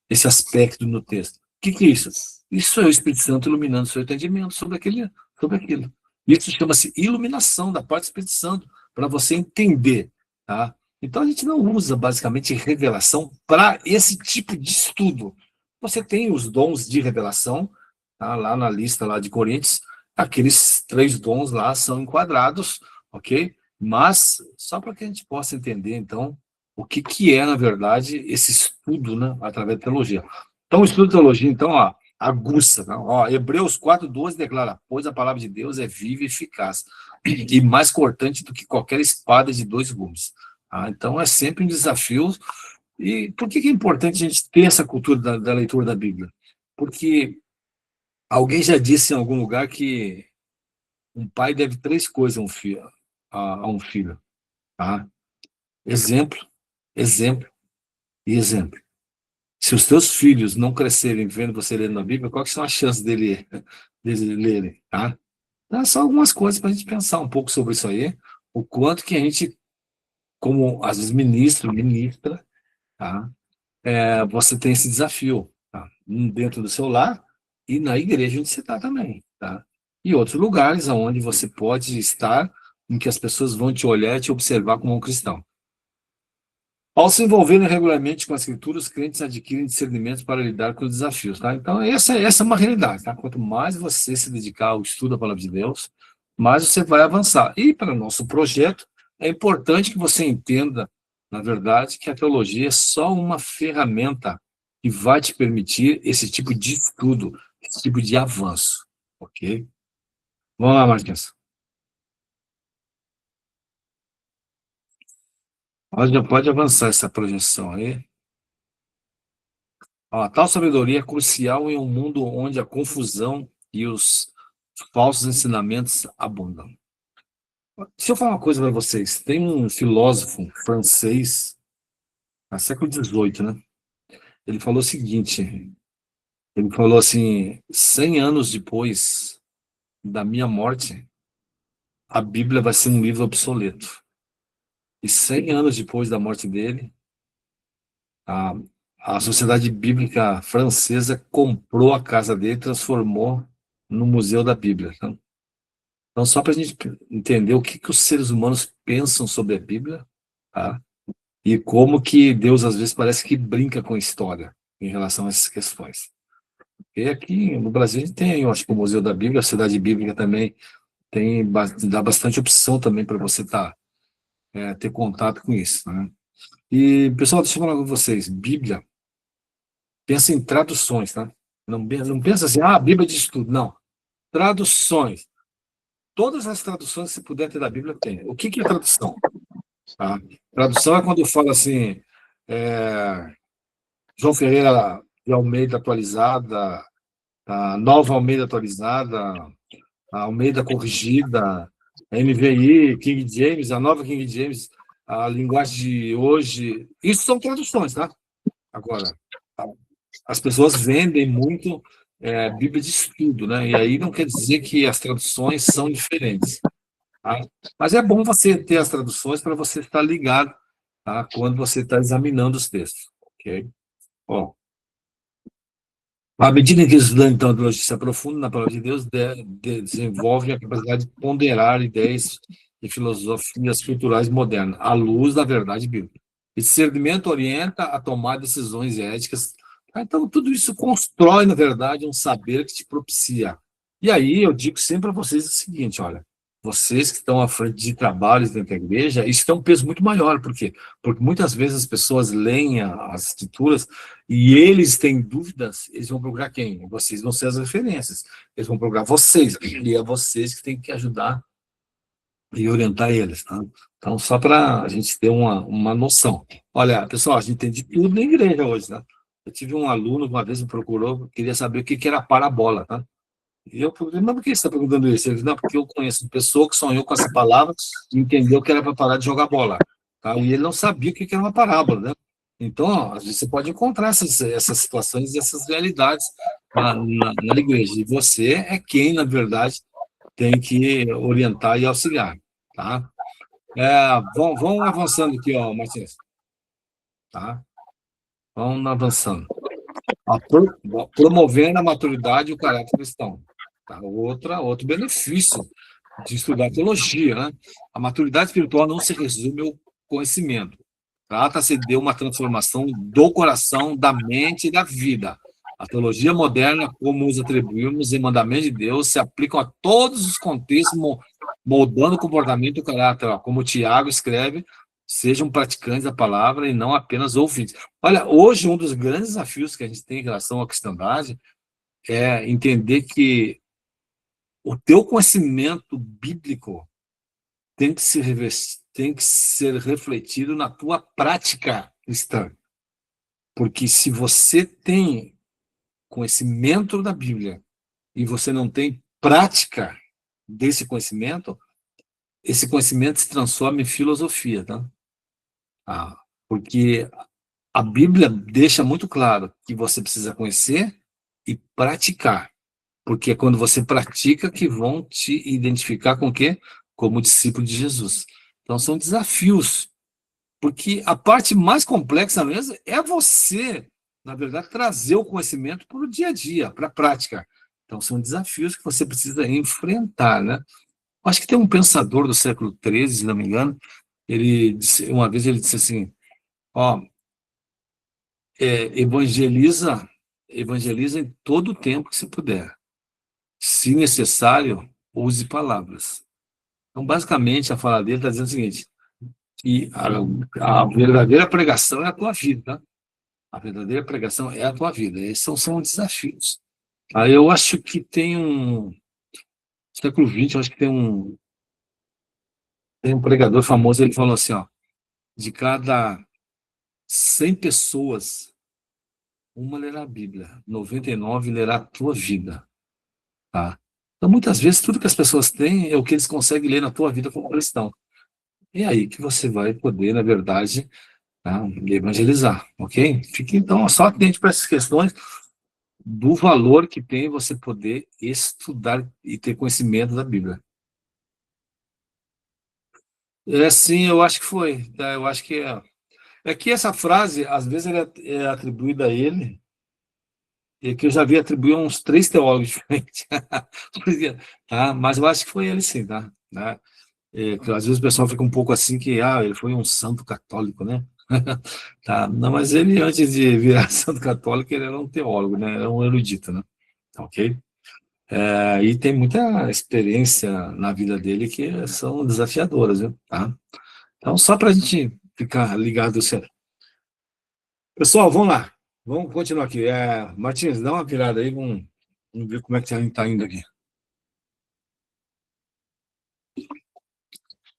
[SPEAKER 1] esse aspecto no texto. O que é isso? Isso é o Espírito Santo iluminando o seu entendimento sobre aquilo. Isso chama-se iluminação da parte do Espírito Santo, para você entender, tá? Então, a gente não usa, basicamente, revelação para esse tipo de estudo. Você tem os dons de revelação, tá? Lá na lista lá de Coríntios, aqueles 3 dons lá são enquadrados, ok? Mas, só para que a gente possa entender, então, o que é, na verdade, esse estudo, né, através da teologia. Então, o estudo de teologia, então, ó, aguça. Tá? Ó, Hebreus 4:12 declara, pois a palavra de Deus é viva e eficaz, e mais cortante do que qualquer espada de 2 gumes. Então, é sempre um desafio. E por que é importante a gente ter essa cultura da leitura da Bíblia? Porque alguém já disse em algum lugar que um pai deve 3 coisas a um filho. Tá? Exemplo, exemplo e exemplo. Se os teus filhos não crescerem vendo você lendo a Bíblia, quais são as chances dele lerem? Tá? Então, são algumas coisas para a gente pensar um pouco sobre isso aí, o quanto que a gente, como às vezes ministra, tá? Você tem esse desafio, tá? Dentro do seu lar e na igreja onde você está também, tá? E outros lugares onde você pode estar, em que as pessoas vão te olhar e te observar como um cristão. Ao se envolverem regularmente com a Escritura, os crentes adquirem discernimento para lidar com os desafios, tá? Então, essa é uma realidade, tá? Quanto mais você se dedicar ao estudo da palavra de Deus, mais você vai avançar. E para o nosso projeto, é importante que você entenda, na verdade, que a teologia é só uma ferramenta que vai te permitir esse tipo de estudo, esse tipo de avanço, ok? Vamos lá, Marquinhos. Pode avançar essa projeção aí. Ó, tal sabedoria é crucial em um mundo onde a confusão e os falsos ensinamentos abundam. Deixa eu falar uma coisa para vocês. Tem um filósofo francês, no século XVIII, né? Ele falou o seguinte, ele falou assim, 100 anos depois da minha morte, a Bíblia vai ser um livro obsoleto. E 100 anos depois da morte dele, a, a Sociedade Bíblica Francesa comprou a casa dele e transformou no Museu da Bíblia. Então, só para a gente entender o que os seres humanos pensam sobre a Bíblia, tá? E como que Deus, às vezes, parece que brinca com a história em relação a essas questões. E aqui no Brasil a gente tem, eu acho que o Museu da Bíblia, a Cidade Bíblica também dá bastante opção também para você ter contato com isso, né? E, pessoal, deixa eu falar com vocês, Bíblia, pensa em traduções, tá? Não pensa assim, a Bíblia diz tudo, não. Traduções. Todas as traduções que você puder ter da Bíblia, tem. O que é tradução? Tá? Tradução é quando eu falo assim, João Ferreira de Almeida atualizada, a Nova Almeida atualizada, a Almeida corrigida, a NVI, King James, a Nova King James. a linguagem de hoje, isso são traduções, tá? Agora, as pessoas vendem muito Bíblia de estudo, né? E aí não quer dizer que as traduções são diferentes, tá? Mas é bom você ter as traduções para você estar ligado, tá? Quando você está examinando os textos, ok? Ó, à medida que o estudante, então, a teologia se aprofunda na palavra de Deus, desenvolve a capacidade de ponderar ideias e filosofias culturais modernas, à luz da verdade bíblica. Esse discernimento orienta a tomar decisões éticas. Então, tudo isso constrói, na verdade, um saber que te propicia. E aí, eu digo sempre a vocês o seguinte, olha, vocês que estão à frente de trabalhos dentro da igreja, isso tem um peso muito maior. Por quê? Porque muitas vezes as pessoas leem as escrituras e eles têm dúvidas, eles vão procurar quem? Vocês vão ser as referências. Eles vão procurar vocês, e é vocês que têm que ajudar e orientar eles, tá? Então, só para a gente ter uma noção. Olha, pessoal, a gente tem de tudo na igreja hoje, né? Eu tive um aluno que uma vez me procurou, queria saber o que era parabola, tá? E eu perguntei, mas por que você está perguntando isso? Ele disse, não, porque eu conheço uma pessoa que sonhou com essa palavra e entendeu que era para parar de jogar bola. Tá? E ele não sabia o que era uma parábola, né? Então, ó, às vezes você pode encontrar essas situações e essas realidades na igreja. E você é quem, na verdade, tem que orientar e auxiliar. Tá? Vão avançando aqui, ó, Martins. Tá? Vamos avançando. Promovendo a maturidade e o caráter cristão. Tá? Outro benefício de estudar teologia, né? A maturidade espiritual não se resume ao conhecimento. Trata-se de uma transformação do coração, da mente e da vida. A teologia moderna, como os atribuímos em mandamentos de Deus, se aplicam a todos os contextos, moldando o comportamento e o caráter. Ó, como o Tiago escreve, sejam praticantes da palavra e não apenas ouvintes. Olha, hoje um dos grandes desafios que a gente tem em relação à cristandade é entender que o teu conhecimento bíblico tem que ser refletido na tua prática cristã. Porque se você tem conhecimento da Bíblia e você não tem prática desse conhecimento, esse conhecimento se transforma em filosofia, tá? Porque a Bíblia deixa muito claro que você precisa conhecer e praticar. Porque é quando você pratica que vão te identificar com o quê? Como discípulo de Jesus. Então, são desafios. Porque a parte mais complexa mesmo é você, na verdade, trazer o conhecimento para o dia a dia, para a prática. Então, são desafios que você precisa enfrentar, né? Acho que tem um pensador do século XIII, se não me engano, uma vez ele disse assim, ó, evangeliza em todo o tempo que se puder. Se necessário, use palavras. Então, basicamente, a fala dele está dizendo o seguinte, que a verdadeira pregação é a tua vida, tá? A verdadeira pregação é a tua vida. Esses são desafios. Aí eu acho que no século XX, eu acho que tem um pregador famoso, ele falou assim, ó, de cada 100 pessoas, uma lerá a Bíblia, 99 lerá a tua vida. Tá? Então, muitas vezes, tudo que as pessoas têm é o que eles conseguem ler na tua vida como cristão. É aí que você vai poder, na verdade, tá, evangelizar, ok? Fique, então, só atente para essas questões do valor que tem você poder estudar e ter conhecimento da Bíblia. Sim, eu acho que foi. Tá? Eu acho que é. É que essa frase, às vezes, ela é atribuída a ele, e que eu já vi atribuir a uns 3 teólogos diferentes. Tá? Mas eu acho que foi ele sim, tá? Que às vezes o pessoal fica um pouco assim que ele foi um santo católico, né? Tá? Não, mas ele, antes de virar santo católico, ele era um teólogo, né? Era um erudito, né? Ok? E tem muita experiência na vida dele que são desafiadoras, viu? Tá? Então, só para a gente ficar ligado. Pessoal, vamos lá. Vamos continuar aqui. Martins, dá uma virada aí, vamos ver como é que a gente está indo aqui.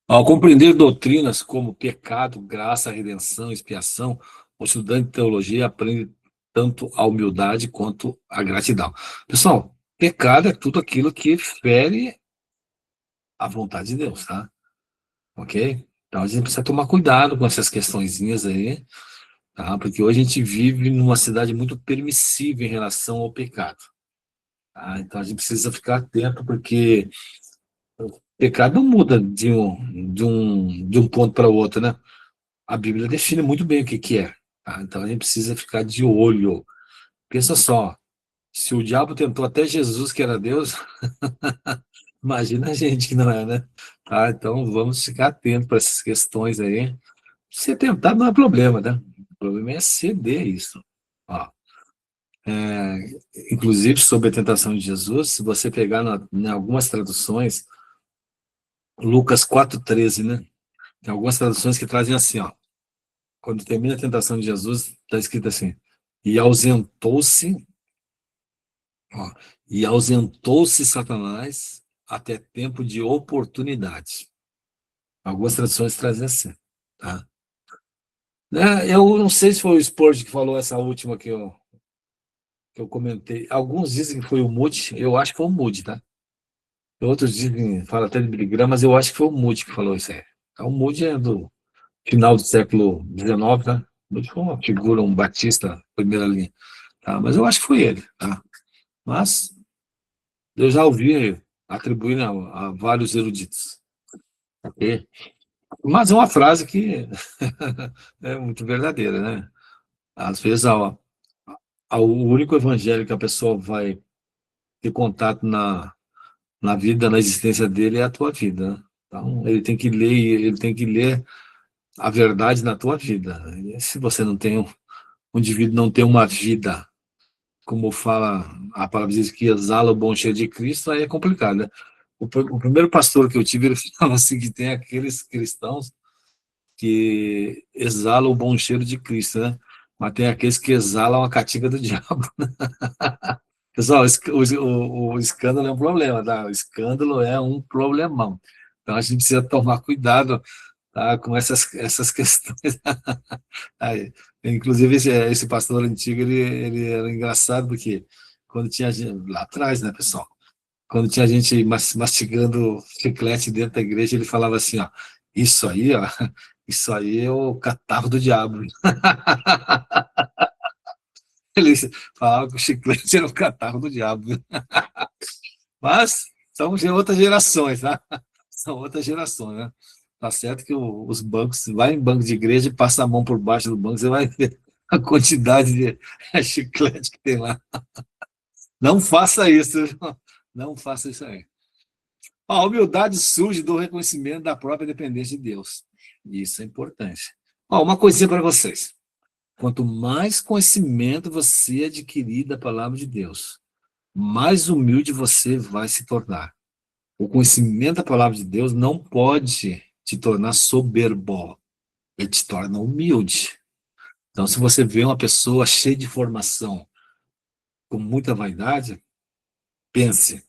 [SPEAKER 1] Ao compreender doutrinas como pecado, graça, redenção, expiação, o estudante de teologia aprende tanto a humildade quanto a gratidão. Pessoal, pecado é tudo aquilo que fere a vontade de Deus, tá? Ok? Então a gente precisa tomar cuidado com essas questõezinhas aí, tá? Porque hoje a gente vive numa cidade muito permissiva em relação ao pecado, tá? Então a gente precisa ficar atento, porque o pecado não muda de um ponto para o outro, né? A Bíblia define muito bem o que que é, tá? Então a gente precisa ficar de olho. Pensa só, se o diabo tentou até Jesus, que era Deus, imagina a gente que não é, né? Tá? Então vamos ficar atentos para essas questões aí. Ser tentado não é problema, né? O problema é ceder isso. Ó, inclusive, sobre a tentação de Jesus, se você pegar em algumas traduções, Lucas 4,13, né? Tem algumas traduções que trazem assim, ó. Quando termina a tentação de Jesus, está escrito assim: e ausentou-se, ó, e ausentou-se Satanás até tempo de oportunidade. Algumas traduções trazem assim, tá? Eu não sei se foi o Spurgeon que falou essa última que eu comentei. Alguns dizem que foi o Moody, eu acho que foi o Moody, tá? Outros dizem, fala até de Billy Graham, mas eu acho que foi o Moody que falou isso aí. Então, o Moody é do final do século XIX, tá? O Moody foi uma figura, um batista, primeira linha, tá? Mas eu acho que foi ele, tá? Mas eu já ouvi atribuir a vários eruditos, ok? Mas é uma frase que é muito verdadeira, né? Às vezes, o único evangelho que a pessoa vai ter contato na vida, na existência dele, é a tua vida, né? Então, ele tem que ler a verdade na tua vida. E se você não tem, um indivíduo não tem uma vida, como fala a palavra, diz que exala o bom cheiro de Cristo, aí é complicado, né? O primeiro pastor que eu tive, ele falava assim, que tem aqueles cristãos que exalam o bom cheiro de Cristo, né? Mas tem aqueles que exalam a catinga do diabo. Pessoal, o escândalo é um problema, tá? O escândalo é um problemão. Então a gente precisa tomar cuidado, tá, com essas questões. Aí, inclusive, esse pastor antigo, ele era engraçado, porque quando tinha gente, lá atrás, né, pessoal? Quando tinha gente mastigando chiclete dentro da igreja, ele falava assim, ó, isso aí, ó, isso aí é o catarro do diabo. Ele falava que o chiclete era o catarro do diabo. Mas são de outras gerações, tá? São outras gerações, né? Tá certo que os bancos, vai em banco de igreja e passa a mão por baixo do banco, você vai ver a quantidade de chiclete que tem lá. Não faça isso, não faça isso aí. A humildade surge do reconhecimento da própria dependência de Deus. Isso é importante. Ó, uma coisinha para vocês. Quanto mais conhecimento você adquirir da palavra de Deus, mais humilde você vai se tornar. O conhecimento da palavra de Deus não pode te tornar soberbo, ele te torna humilde. Então, se você vê uma pessoa cheia de formação, com muita vaidade, pense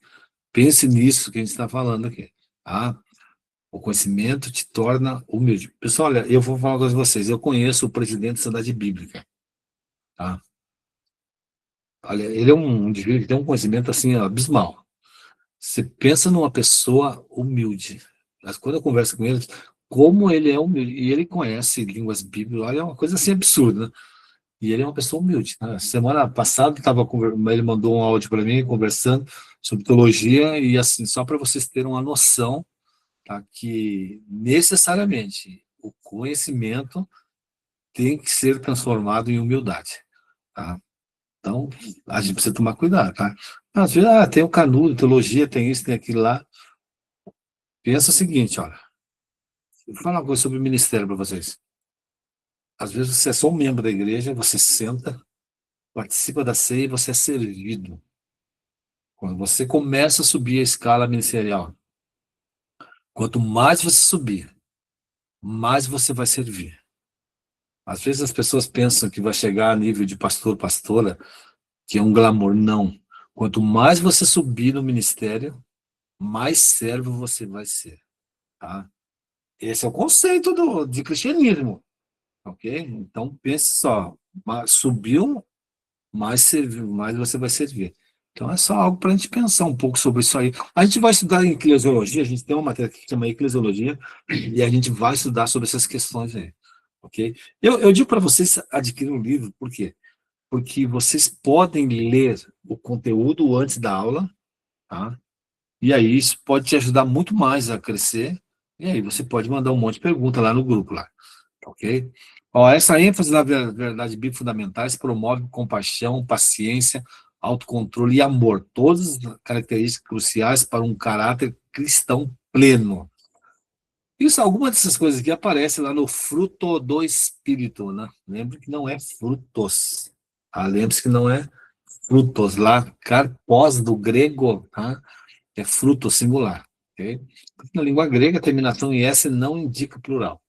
[SPEAKER 1] nisso que a gente está falando aqui. Tá? O conhecimento te torna humilde. Pessoal, olha, eu vou falar uma coisa com vocês. Eu conheço o presidente da Sociedade Bíblica. Tá? Olha, ele é um indivíduo que tem um conhecimento assim abismal. Você pensa numa pessoa humilde. Mas quando eu converso com ele, como ele é humilde, e ele conhece línguas bíblicas, olha, é uma coisa assim absurda, né? E ele é uma pessoa humilde, né? Semana passada ele mandou um áudio para mim conversando sobre teologia, e assim, só para vocês terem uma noção, tá, que necessariamente o conhecimento tem que ser transformado em humildade, tá? Então, a gente precisa tomar cuidado, tá? Às vezes, tem o canudo, teologia, tem isso, tem aquilo lá. Pensa o seguinte, olha, vou falar uma coisa sobre o ministério para vocês. Às vezes você é só um membro da igreja, você senta, participa da ceia e você é servido. Quando você começa a subir a escala ministerial, quanto mais você subir, mais você vai servir. Às vezes as pessoas pensam que vai chegar a nível de pastor, pastora, que é um glamour. Não. Quanto mais você subir no ministério, mais servo você vai ser. Tá? Esse é o conceito de cristianismo. Ok? Então pense só, subiu, mais serviu, mais você vai servir. Então é só algo para a gente pensar um pouco sobre isso aí. A gente vai estudar em eclesiologia, a gente tem uma matéria que chama eclesiologia, e a gente vai estudar sobre essas questões aí, ok? Eu digo para vocês adquirir um livro, por quê? Porque vocês podem ler o conteúdo antes da aula, tá? E aí isso pode te ajudar muito mais a crescer, e aí você pode mandar um monte de pergunta lá no grupo, lá, ok? Ó, essa ênfase na verdade bíblica fundamentais promove compaixão, paciência, autocontrole e amor, todas as características cruciais para um caráter cristão pleno. Isso, algumas dessas coisas aqui aparecem lá no fruto do Espírito, né? Lembre que não é frutos, tá? Lembre-se que não é frutos, lá, karpos do grego, tá? É fruto singular, ok? Na língua grega, a terminação em S não indica plural,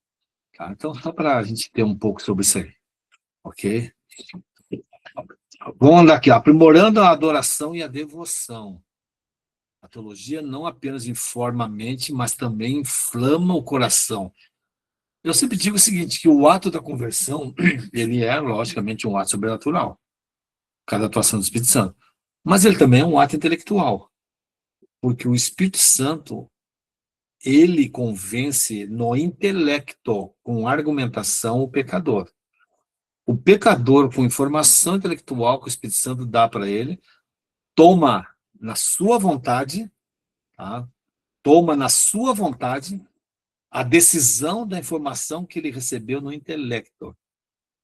[SPEAKER 1] tá? Então, só para a gente ter um pouco sobre isso aí, ok? Vamos andar aqui, ó. Aprimorando a adoração e a devoção. A teologia não apenas informa a mente, mas também inflama o coração. Eu sempre digo o seguinte, que o ato da conversão, ele é, logicamente, um ato sobrenatural, cada atuação do Espírito Santo. Mas ele também é um ato intelectual, porque o Espírito Santo, ele convence no intelecto, com argumentação, o pecador. O pecador, com informação intelectual que o Espírito Santo dá para ele, toma na sua vontade, tá? Toma na sua vontade a decisão da informação que ele recebeu no intelecto.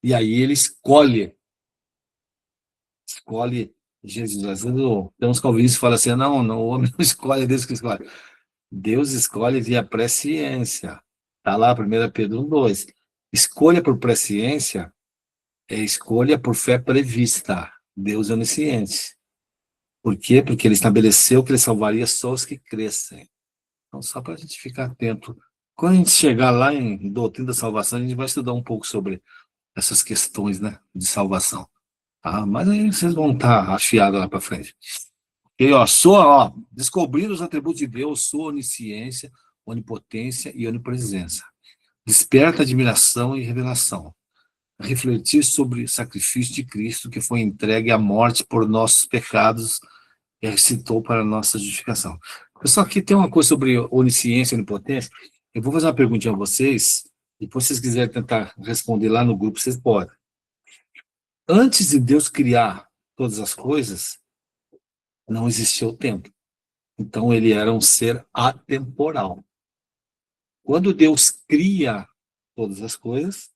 [SPEAKER 1] E aí ele escolhe Jesus. Às vezes tem uns calvinistas que falam assim, não, não, o homem não escolhe, é Deus que escolhe. Deus escolhe via presciência. Está lá, 1 Pedro 1:2. Escolha por presciência é escolha por fé prevista. Deus é onisciente. Por quê? Porque ele estabeleceu que ele salvaria só os que crescem. Então, só para a gente ficar atento. Quando a gente chegar lá em doutrina da salvação, a gente vai estudar um pouco sobre essas questões, né, de salvação. Ah, mas aí vocês vão estar afiados lá para frente. E, descobrir os atributos de Deus, sua onisciência, onipotência e onipresença. Desperta admiração e revelação. Refletir sobre o sacrifício de Cristo que foi entregue à morte por nossos pecados e ressuscitou para a nossa justificação. Pessoal, aqui tem uma coisa sobre onisciência e onipotência. Eu vou fazer uma perguntinha a vocês, e depois, se vocês quiserem tentar responder lá no grupo, vocês podem. Antes de Deus criar todas as coisas, não existia o tempo. Então, ele era um ser atemporal. Quando Deus cria todas as coisas,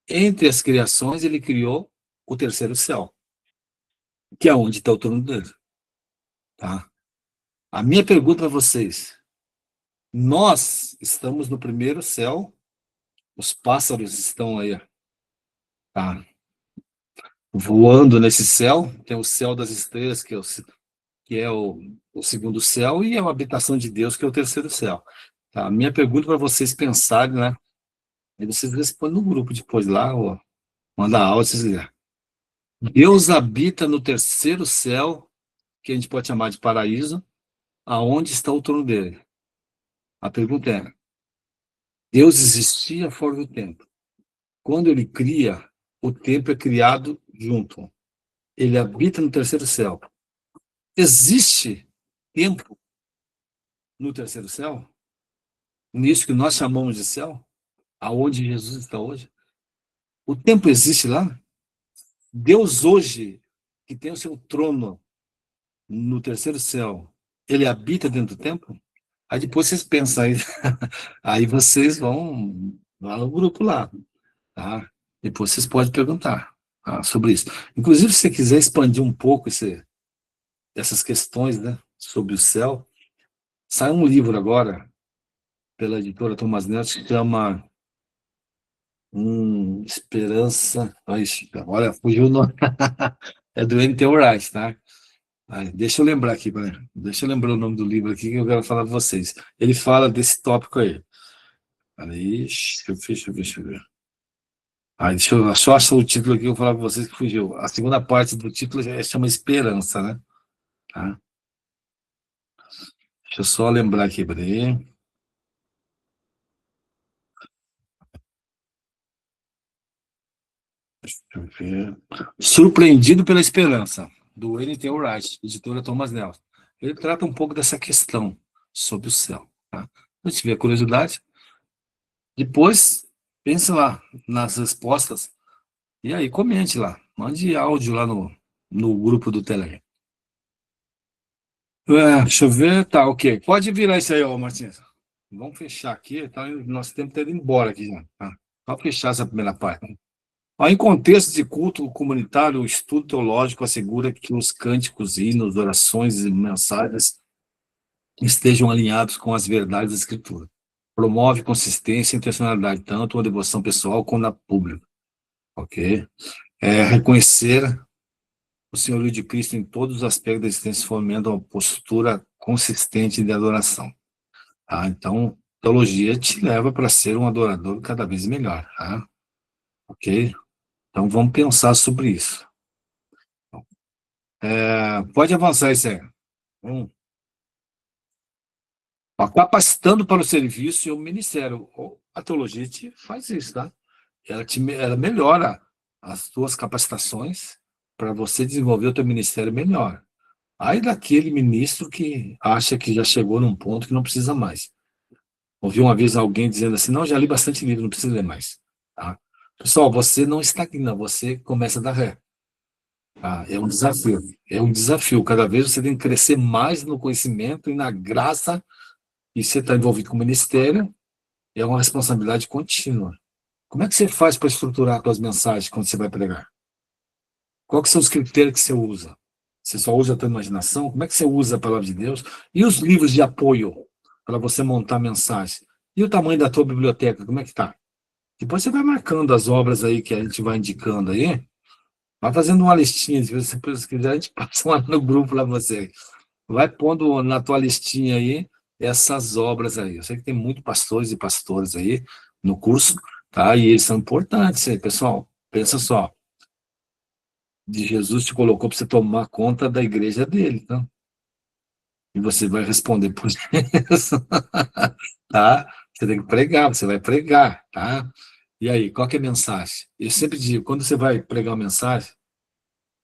[SPEAKER 1] entre as criações, ele criou o terceiro céu, que é onde está o trono dele. Tá? A minha pergunta para vocês, nós estamos no primeiro céu, os pássaros estão aí, tá? Voando nesse céu, tem o céu das estrelas, que é o segundo céu, e é a habitação de Deus, que é o terceiro céu. Tá? A minha pergunta para vocês pensarem, né? E vocês respondem no grupo depois lá, ou manda áudio, se vocês quiserem. Deus habita no terceiro céu, que a gente pode chamar de paraíso, aonde está o trono dele? A pergunta é, Deus existia fora do tempo. Quando ele cria, o tempo é criado junto. Ele habita no terceiro céu. Existe tempo no terceiro céu? Nisso que nós chamamos de céu? Aonde Jesus está hoje? O tempo existe lá? Deus hoje, que tem o seu trono no terceiro céu, ele habita dentro do tempo? Aí depois vocês pensam aí, aí vocês vão lá no grupo lá, tá? Depois vocês podem perguntar, tá, sobre isso. Inclusive, se você quiser expandir um pouco essas questões, né, sobre o céu, sai um livro agora, pela editora Thomas Nelson, que chama Esperança... Olha, fugiu o nome. É do N.T. Wright, tá? Deixa eu lembrar aqui, deixa eu lembrar o nome do livro aqui que eu quero falar para vocês. Ele fala desse tópico aí. Aí, deixa eu ver. Deixa eu só achar o título aqui que eu vou falar para vocês que fugiu. A segunda parte do título chama Esperança, né? Tá? Deixa eu só lembrar aqui, peraí. Deixa eu ver. Surpreendido pela Esperança. do N.T. Wright, editora Thomas Nelson. Ele trata um pouco dessa questão sobre o céu. Tá? Se tiver curiosidade, depois pense lá nas respostas e aí comente lá. Mande áudio lá no grupo do Telegram. Deixa eu ver, tá, ok. Pode virar isso aí, ó, Martins. Vamos fechar aqui, tá? Nosso tempo está indo embora aqui já. Tá? Só fechar essa primeira parte. Ó, em contexto de culto comunitário, o estudo teológico assegura que os cânticos, hinos, orações e mensagens estejam alinhados com as verdades da Escritura. Promove consistência e intencionalidade, tanto na devoção pessoal como na pública. Ok? Reconhecer o senhorio de Cristo em todos os aspectos da existência, fomenta uma postura consistente de adoração. Tá? Então, teologia te leva para ser um adorador cada vez melhor. Tá? Ok? Então, vamos pensar sobre isso. Pode avançar isso aí. Capacitando para o serviço e o ministério. A teologia te faz isso, tá? Ela melhora as tuas capacitações para você desenvolver o teu ministério melhor. Aí daquele ministro que acha que já chegou num ponto que não precisa mais. Ouvi uma vez alguém dizendo assim, não, já li bastante livro, não precisa ler mais. Tá? Pessoal, você não estagna, você começa a dar ré. Tá? É um desafio. É um desafio. Cada vez você tem que crescer mais no conhecimento e na graça, e você está envolvido com o ministério, é uma responsabilidade contínua. Como é que você faz para estruturar as suas mensagens quando você vai pregar? Quais são os critérios que você usa? Você só usa a tua imaginação? Como é que você usa a palavra de Deus? E os livros de apoio para você montar mensagem? E o tamanho da tua biblioteca, como é que está? Depois você vai marcando as obras aí que a gente vai indicando aí, vai fazendo uma listinha, se você quiser, a gente passa lá no grupo lá você. Vai pondo na tua listinha aí essas obras aí. Eu sei que tem muitos pastores e pastores aí no curso, tá? E eles são importantes aí, pessoal. Pensa só, de Jesus te colocou para você tomar conta da igreja dele, tá? E você vai responder por isso, tá? Você tem que pregar, você vai pregar, tá? E aí, qual que é a mensagem? Eu sempre digo, quando você vai pregar uma mensagem,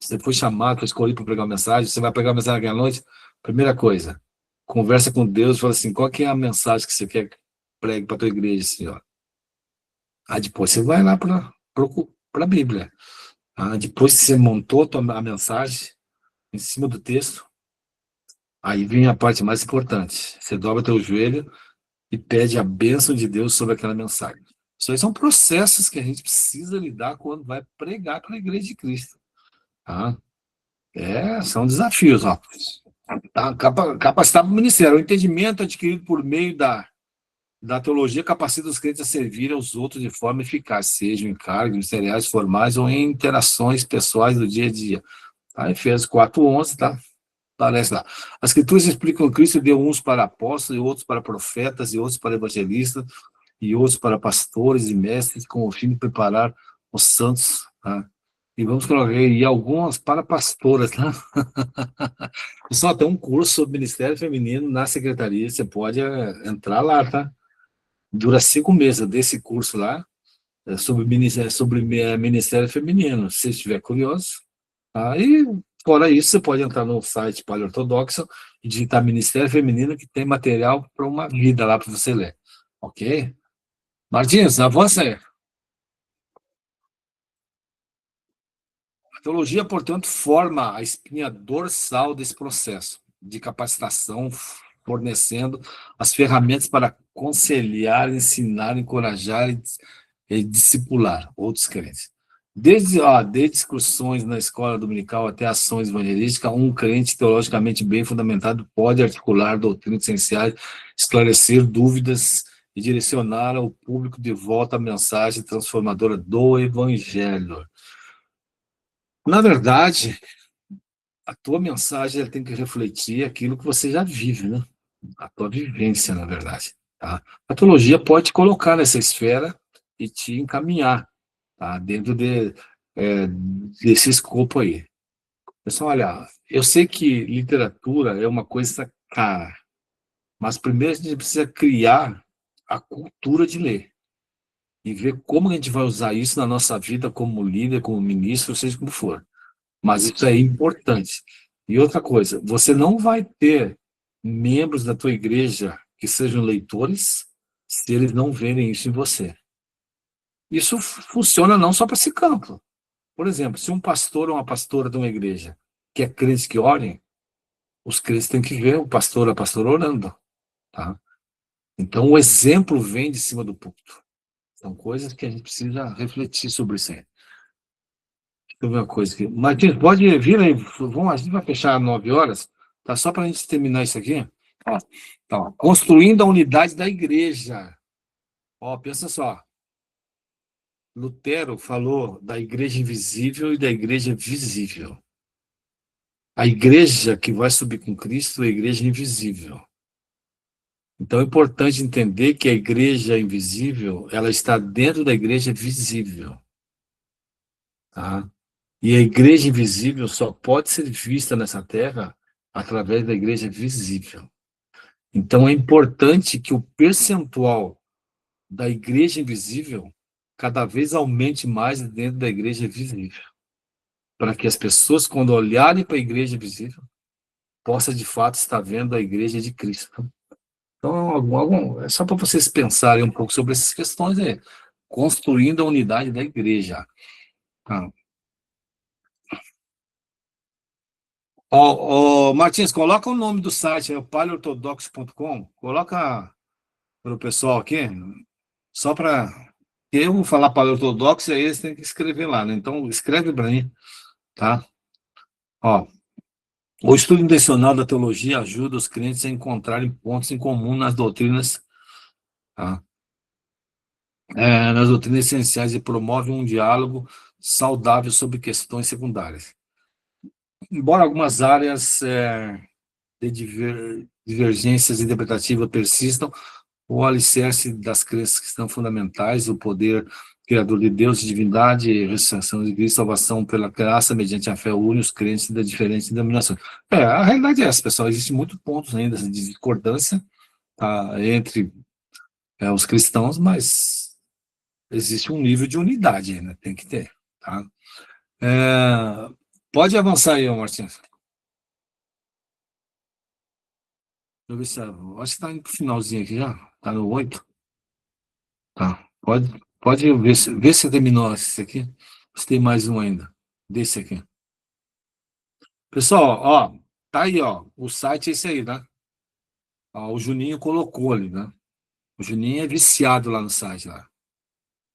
[SPEAKER 1] você foi chamado, foi escolhido para pregar uma mensagem, você vai pregar uma mensagem à noite, primeira coisa, conversa com Deus, fala assim, qual que é a mensagem que você quer que pregue para a tua igreja, Senhor? Aí depois você vai lá para a Bíblia. Depois que você montou a mensagem em cima do texto, aí vem a parte mais importante. Você dobra teu joelho e pede a bênção de Deus sobre aquela mensagem. Isso aí são processos que a gente precisa lidar quando vai pregar para a igreja de Cristo. Tá? São desafios, ó. Tá? Capacitar para o ministério. O entendimento adquirido por meio da teologia capacita os crentes a servir aos outros de forma eficaz, sejam em cargos ministeriais formais ou em interações pessoais do dia a dia. Tá? Efésios 4:11, tá? Parece lá. As escrituras explicam que Cristo deu uns para apóstolos, e outros para profetas, e outros para evangelistas, e outros para pastores e mestres, com o fim de preparar os santos. Tá? E vamos colocar aí algumas para pastoras, tá? Pessoal, tem um curso sobre Ministério Feminino na secretaria, você pode entrar lá, tá? Dura 5 meses desse curso lá, sobre Ministério Feminino, se você estiver curioso. Tá? E, fora isso, você pode entrar no site Paleortodoxo e digitar Ministério Feminino, que tem material para uma vida lá para você ler. Ok? Martins, avança aí. A teologia, portanto, forma a espinha dorsal desse processo de capacitação, fornecendo as ferramentas para aconselhar, ensinar, encorajar e discipular outros crentes. Desde discussões na escola dominical até ações evangelísticas, um crente teologicamente bem fundamentado pode articular doutrinas essenciais, esclarecer dúvidas e direcionar ao público de volta a mensagem transformadora do Evangelho. Na verdade, a tua mensagem ela tem que refletir aquilo que você já vive, né? A tua vivência, na verdade. Tá? A teologia pode te colocar nessa esfera e te encaminhar, tá? Dentro desse escopo aí. Pessoal, olha, eu sei que literatura é uma coisa cara, mas primeiro a gente precisa criar a cultura de ler e ver como a gente vai usar isso na nossa vida como líder, como ministro, seja como for. Mas isso é importante. E outra coisa, você não vai ter membros da tua igreja que sejam leitores se eles não verem isso em você. Isso funciona não só para esse campo. Por exemplo, se um pastor ou uma pastora de uma igreja que é crente que orem, os crentes têm que ver o pastor ou a pastora orando, tá? Então, o exemplo vem de cima do púlpito. São coisas que a gente precisa refletir sobre isso aí. Deixa eu ver uma coisa aqui. Martins, pode vir aí. Vamos, a gente vai fechar às 9 horas, tá? Só para a gente terminar isso aqui. Ó, então, construindo a unidade da igreja. Ó, pensa só. Lutero falou da igreja invisível e da igreja visível. A igreja que vai subir com Cristo é a igreja invisível. Então é importante entender que a igreja invisível, ela está dentro da igreja visível. Tá? E a igreja invisível só pode ser vista nessa terra através da igreja visível. Então é importante que o percentual da igreja invisível cada vez aumente mais dentro da igreja visível, para que as pessoas, quando olharem para a igreja visível, possam de fato estar vendo a igreja de Cristo. Então, é só para vocês pensarem um pouco sobre essas questões aí. Construindo a unidade da igreja. Tá. Martins, coloca o nome do site, é o paleortodoxo.com. Coloca para o pessoal aqui, só para... Eu vou falar paleortodoxo, aí eles têm que escrever lá, né? Então, escreve para mim, tá? Ó, o estudo intencional da teologia ajuda os crentes a encontrarem pontos em comum nas doutrinas, tá? Nas doutrinas essenciais e promove um diálogo saudável sobre questões secundárias. Embora algumas áreas de divergências interpretativas persistam, o alicerce das crenças cristãs fundamentais, o poder criador de Deus, divindade, ressurreição de Cristo, salvação pela graça mediante a fé, une os crentes das diferentes denominações. A realidade é essa, pessoal, existem muitos pontos ainda de discordância, tá, entre os cristãos, mas existe um nível de unidade, né? Tem que ter, tá? Pode avançar aí, Martins. Deixa eu ver se acho que está indo para o finalzinho aqui já. Está no 8. Tá. Pode ver se terminou esse aqui. Se tem mais um ainda. Desse aqui. Pessoal, ó, tá aí, ó. O site é esse aí, né? Ó, o Juninho colocou ali, né? O Juninho é viciado lá no site, lá.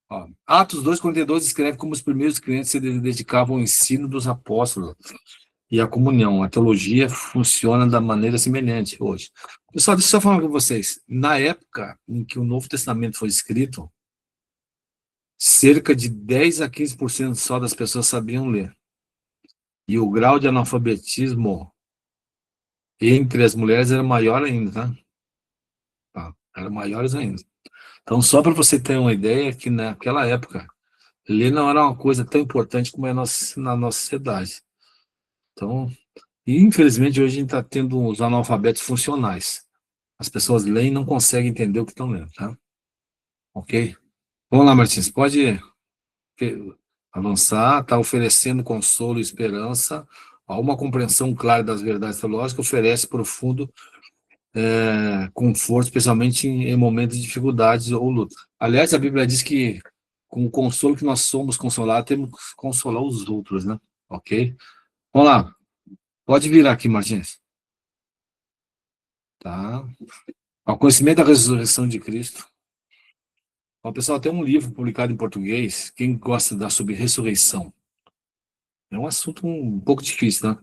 [SPEAKER 1] Ó, Atos 2:42 escreve como os primeiros crentes se dedicavam ao ensino dos apóstolos e à comunhão. A teologia funciona da maneira semelhante hoje. Pessoal, deixa eu só falar com vocês. Na época em que o Novo Testamento foi escrito, cerca de 10 a 15% só das pessoas sabiam ler. E o grau de analfabetismo entre as mulheres era maior ainda, tá? Era maiores ainda. Então, só para você ter uma ideia, que naquela época, ler não era uma coisa tão importante como é na nossa sociedade. Então, e infelizmente hoje a gente está tendo os analfabetos funcionais. As pessoas leem e não conseguem entender o que estão lendo, tá? Ok? Vamos lá, Martins, pode avançar, está oferecendo consolo e esperança, a uma compreensão clara das verdades teológicas, oferece profundo conforto, especialmente em momentos de dificuldades ou luta. Aliás, a Bíblia diz que com o consolo que nós somos consolados, temos que consolar os outros, né? Ok? Vamos lá, pode virar aqui, Martins. Tá. O conhecimento da ressurreição de Cristo. Ó, pessoal, tem um livro publicado em português, quem gosta da sobre ressurreição. É um assunto um pouco difícil, né?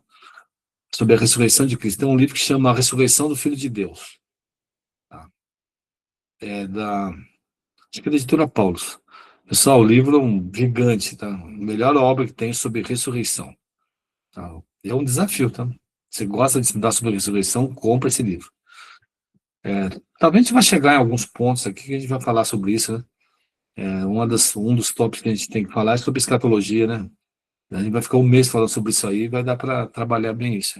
[SPEAKER 1] Sobre a ressurreição de Cristo. Tem um livro que chama A Ressurreição do Filho de Deus. Tá? Acho que é da editora Paulus. Pessoal, o livro é um gigante, tá? A melhor obra que tem sobre ressurreição. Tá? É um desafio, tá? Você gosta de estudar sobre ressurreição, compra esse livro. Talvez a gente vai chegar em alguns pontos aqui que a gente vai falar sobre isso, né? Um dos tópicos que a gente tem que falar é sobre escatologia, né? A gente vai ficar um mês falando sobre isso aí, vai dar para trabalhar bem isso.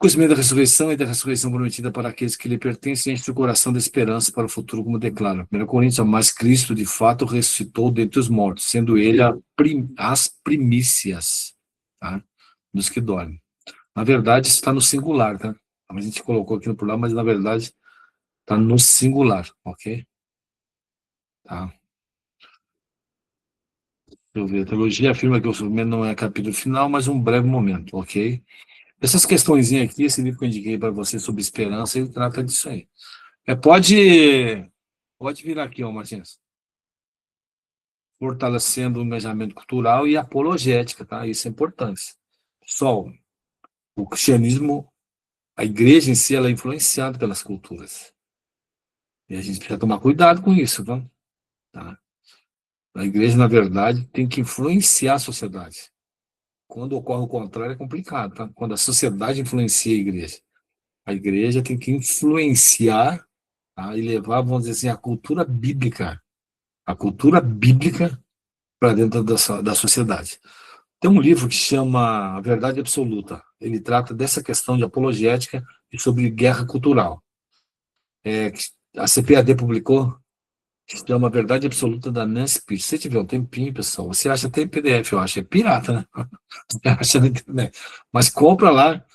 [SPEAKER 1] Conhecimento da ressurreição e da ressurreição prometida para aqueles que lhe pertencem, enche o coração da esperança para o futuro, como declara 1 Coríntios, mas Cristo de fato ressuscitou dentre os mortos, sendo ele as primícias, tá? Dos que dormem. Na verdade, isso está no singular, tá? A gente colocou aqui no plural, mas na verdade está no singular, ok? Tá? Deixa eu ver. A teologia afirma que o sofrimento não é capítulo final, mas um breve momento, ok? Essas questõezinhas aqui, esse livro que eu indiquei para você sobre esperança, ele trata disso aí. Pode vir aqui, ó, Martins. Fortalecendo o engajamento cultural e apologética, tá? Isso é importante. Pessoal, o cristianismo, a igreja em si, ela é influenciada pelas culturas. E a gente precisa tomar cuidado com isso, tá? A igreja, na verdade, tem que influenciar a sociedade. Quando ocorre o contrário, é complicado, tá? Quando a sociedade influencia a igreja tem que influenciar, tá? E levar, vamos dizer assim, a cultura bíblica para dentro da sociedade. Tem um livro que chama A Verdade Absoluta. Ele trata dessa questão de apologética e sobre guerra cultural. A CPAD publicou, que se chama A Verdade Absoluta, da Nancy Pierce. Se você tiver um tempinho, pessoal, você acha até em PDF, eu acho, é pirata, né? Você acha na internet. Mas compra lá,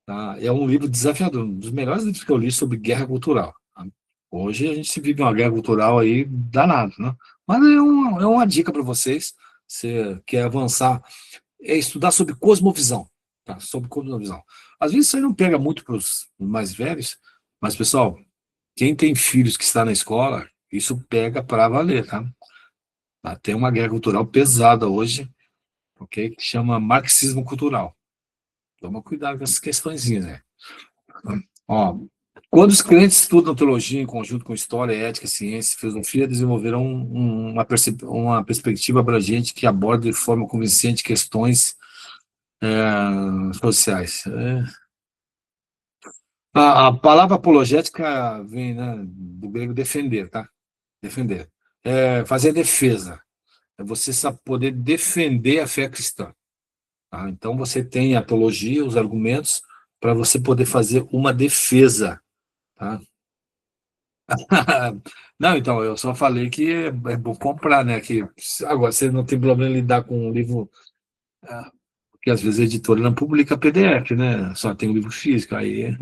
[SPEAKER 1] tá? É um livro desafiador, um dos melhores livros que eu li sobre guerra cultural. Tá? Hoje a gente vive uma guerra cultural aí danada, né? Mas é uma dica para vocês, se quer avançar, é estudar sobre cosmovisão, tá? Sobre cosmovisão. Às vezes isso aí não pega muito para os mais velhos, mas, pessoal, quem tem filhos que está na escola, isso pega para valer, tá? Tem uma guerra cultural pesada hoje, ok? Que chama marxismo cultural. Toma cuidado com essas questõezinhas, né? Ó, quando os crentes estudam teologia em conjunto com história, ética, ciência e filosofia, desenvolverão uma perspectiva abrangente que aborda de forma convincente questões sociais. A palavra apologética vem, né, do grego defender, tá? Defender. Fazer defesa. É você poder defender a fé cristã. Tá? Então, você tem a teologia, os argumentos, para você poder fazer uma defesa. Tá? Não, então, eu só falei que é bom comprar, né? Que, agora, você não tem problema em lidar com um livro, porque às vezes a editora não publica PDF, né? Só tem o livro físico. Aí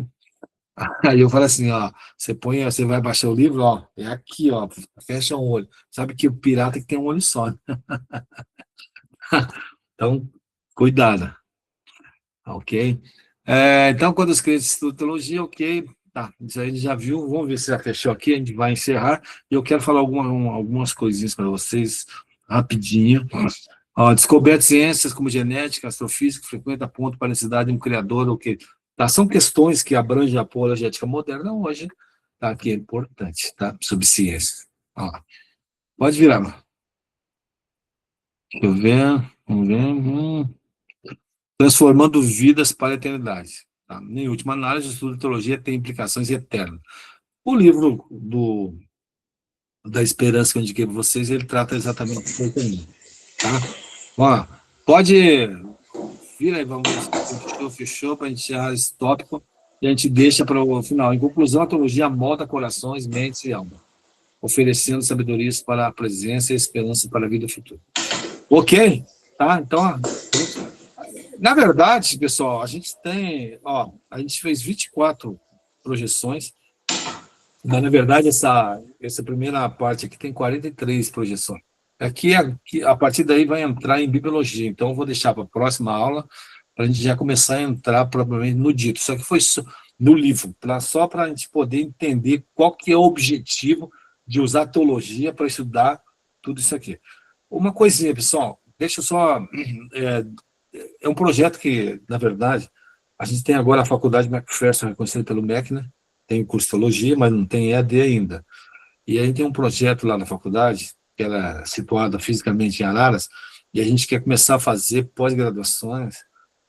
[SPEAKER 1] eu falo assim, ó, você vai baixar o livro, ó, é aqui, ó, fecha um olho. Sabe que o pirata que tem um olho só, né? Então, cuidado, ok? Então, quando os crentes estudam teologia, ok, tá, isso aí a gente já viu, vamos ver se já fechou aqui, a gente vai encerrar, e eu quero falar algumas coisinhas para vocês, rapidinho. Ó, descoberta de ciências como genética, astrofísica, frequenta ponto para a necessidade de um criador, ok? Tá, são questões que abrangem a apologética moderna hoje, tá, que é importante, tá, sobre ciência. Ó, pode virar, mano. Deixa eu ver, vamos ver. Transformando vidas para a eternidade. Tá? Em última análise, o estudo de teologia tem implicações eternas. O livro da Esperança que eu indiquei para vocês, ele trata exatamente disso também. Tá? Ó, pode vir aí, vamos ver se fechou para a gente encerrar esse tópico e a gente deixa para o final. Em conclusão, a teologia molda corações, mentes e alma, oferecendo sabedorias para a presença e esperança para a vida futura. Ok? Tá? Então, na verdade, pessoal, a gente fez 24 projeções, mas na verdade essa primeira parte aqui tem 43 projeções. Aqui, a partir daí vai entrar em bibliologia, então eu vou deixar para a próxima aula, para a gente já começar a entrar provavelmente no dito. Só que foi no livro, só para a gente poder entender qual que é o objetivo de usar a teologia para estudar tudo isso aqui. Uma coisinha, pessoal, deixa eu só... É um projeto que, na verdade, a gente tem agora a faculdade Macpherson, reconhecida pelo MEC, né? Tem curso de teologia, mas não tem EAD ainda. E a gente tem um projeto lá na faculdade, que ela é situada fisicamente em Araras, e a gente quer começar a fazer pós-graduações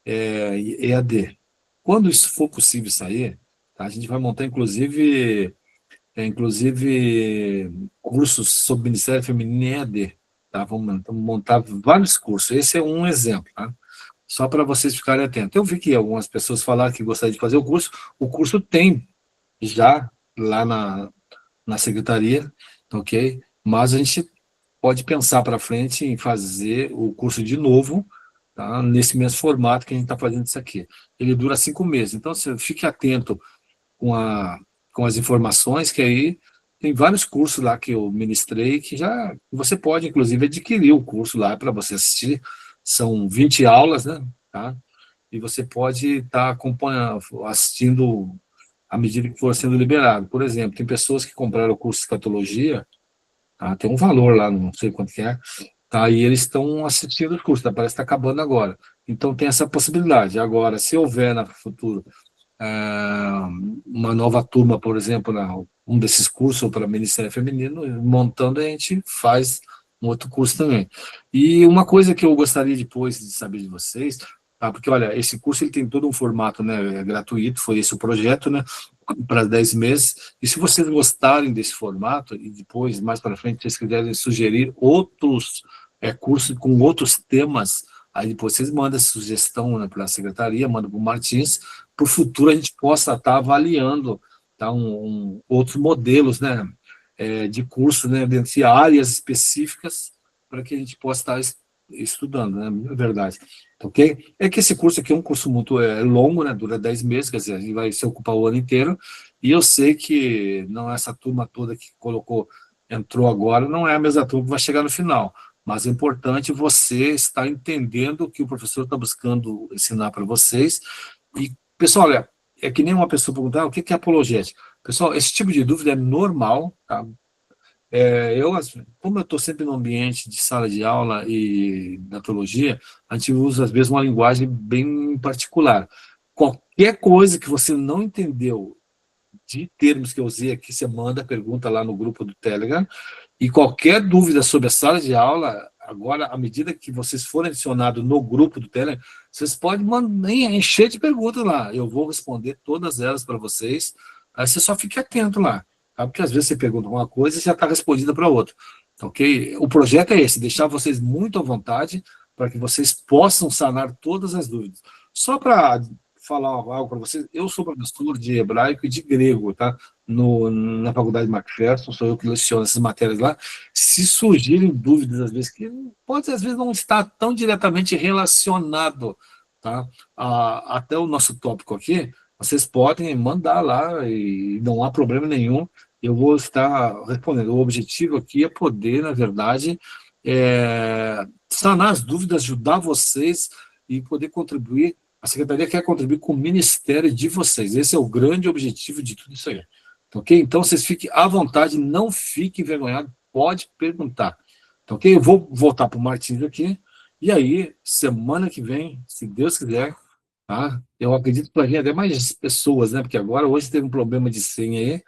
[SPEAKER 1] EAD. Quando isso for possível sair, tá, a gente vai montar, inclusive cursos sobre Ministério Feminino em EAD. Tá? Vamos montar vários cursos. Esse é um exemplo. Tá? Só para vocês ficarem atentos. Eu vi que algumas pessoas falaram que gostariam de fazer o curso tem já lá na secretaria, ok? Mas a gente pode pensar para frente em fazer o curso de novo, tá? Nesse mesmo formato que a gente está fazendo isso aqui. Ele dura 5 meses, então você fique atento com as informações, que aí tem vários cursos lá que eu ministrei, que já você pode, inclusive, adquirir o curso lá para você assistir. São 20 aulas, né? Tá? E você pode estar acompanhando, assistindo à medida que for sendo liberado. Por exemplo, tem pessoas que compraram o curso de escatologia, tá? Tem um valor lá, não sei quanto que é, tá? E eles estão assistindo os cursos, tá? Parece que está acabando agora. Então tem essa possibilidade. Agora, se houver no futuro uma nova turma, por exemplo, um desses cursos para Ministério Feminino, montando, a gente faz um outro curso também. E uma coisa que eu gostaria depois de saber de vocês, tá? Porque, olha, esse curso ele tem todo um formato, né, gratuito, foi esse o projeto, né, para 10 meses, e se vocês gostarem desse formato, e depois, mais para frente, vocês quiserem sugerir outros cursos com outros temas, aí depois vocês mandam essa sugestão, né, para a secretaria, mandam para o Martins, para o futuro a gente possa estar avaliando, tá, outros modelos, né, de curso, né, dentro de áreas específicas, para que a gente possa estar estudando, né, é verdade. Ok? É que esse curso aqui é um curso muito longo, né, dura 10 meses, quer dizer, a gente vai se ocupar o ano inteiro, e eu sei que não é essa turma toda que entrou agora, não é a mesma turma que vai chegar no final, mas é importante você estar entendendo o que o professor está buscando ensinar para vocês. E, pessoal, olha, é que nem uma pessoa perguntar o que é apologética. Pessoal, esse tipo de dúvida é normal, tá? Como eu estou sempre no ambiente de sala de aula e da teologia, a gente usa, às vezes, uma linguagem bem particular. Qualquer coisa que você não entendeu de termos que eu usei aqui, você manda pergunta lá no grupo do Telegram, e qualquer dúvida sobre a sala de aula, agora, à medida que vocês forem adicionados no grupo do Telegram, vocês podem encher de perguntas lá, eu vou responder todas elas para vocês, aí você só fique atento lá. Tá? Porque às vezes você pergunta uma coisa e já está respondida para outra. Ok? O projeto é esse, deixar vocês muito à vontade para que vocês possam sanar todas as dúvidas. Só para falar algo para vocês, eu sou professor de hebraico e de grego, tá? Na faculdade Macpherson, sou eu que leciono essas matérias lá. Se surgirem dúvidas, às vezes, que pode, às vezes, não estar tão diretamente relacionado, tá? Até o nosso tópico aqui, vocês podem mandar lá e não há problema nenhum, eu vou estar respondendo. O objetivo aqui é poder, na verdade, sanar as dúvidas, ajudar vocês e poder contribuir. A Secretaria quer contribuir com o ministério de vocês. Esse é o grande objetivo de tudo isso aí. Ok? Então, vocês fiquem à vontade, não fiquem envergonhados, pode perguntar. Ok? Eu vou voltar para o Martins aqui, e aí, semana que vem, se Deus quiser, tá? Eu acredito que vai vir até mais pessoas, né? Porque agora, hoje, teve um problema de senha aí,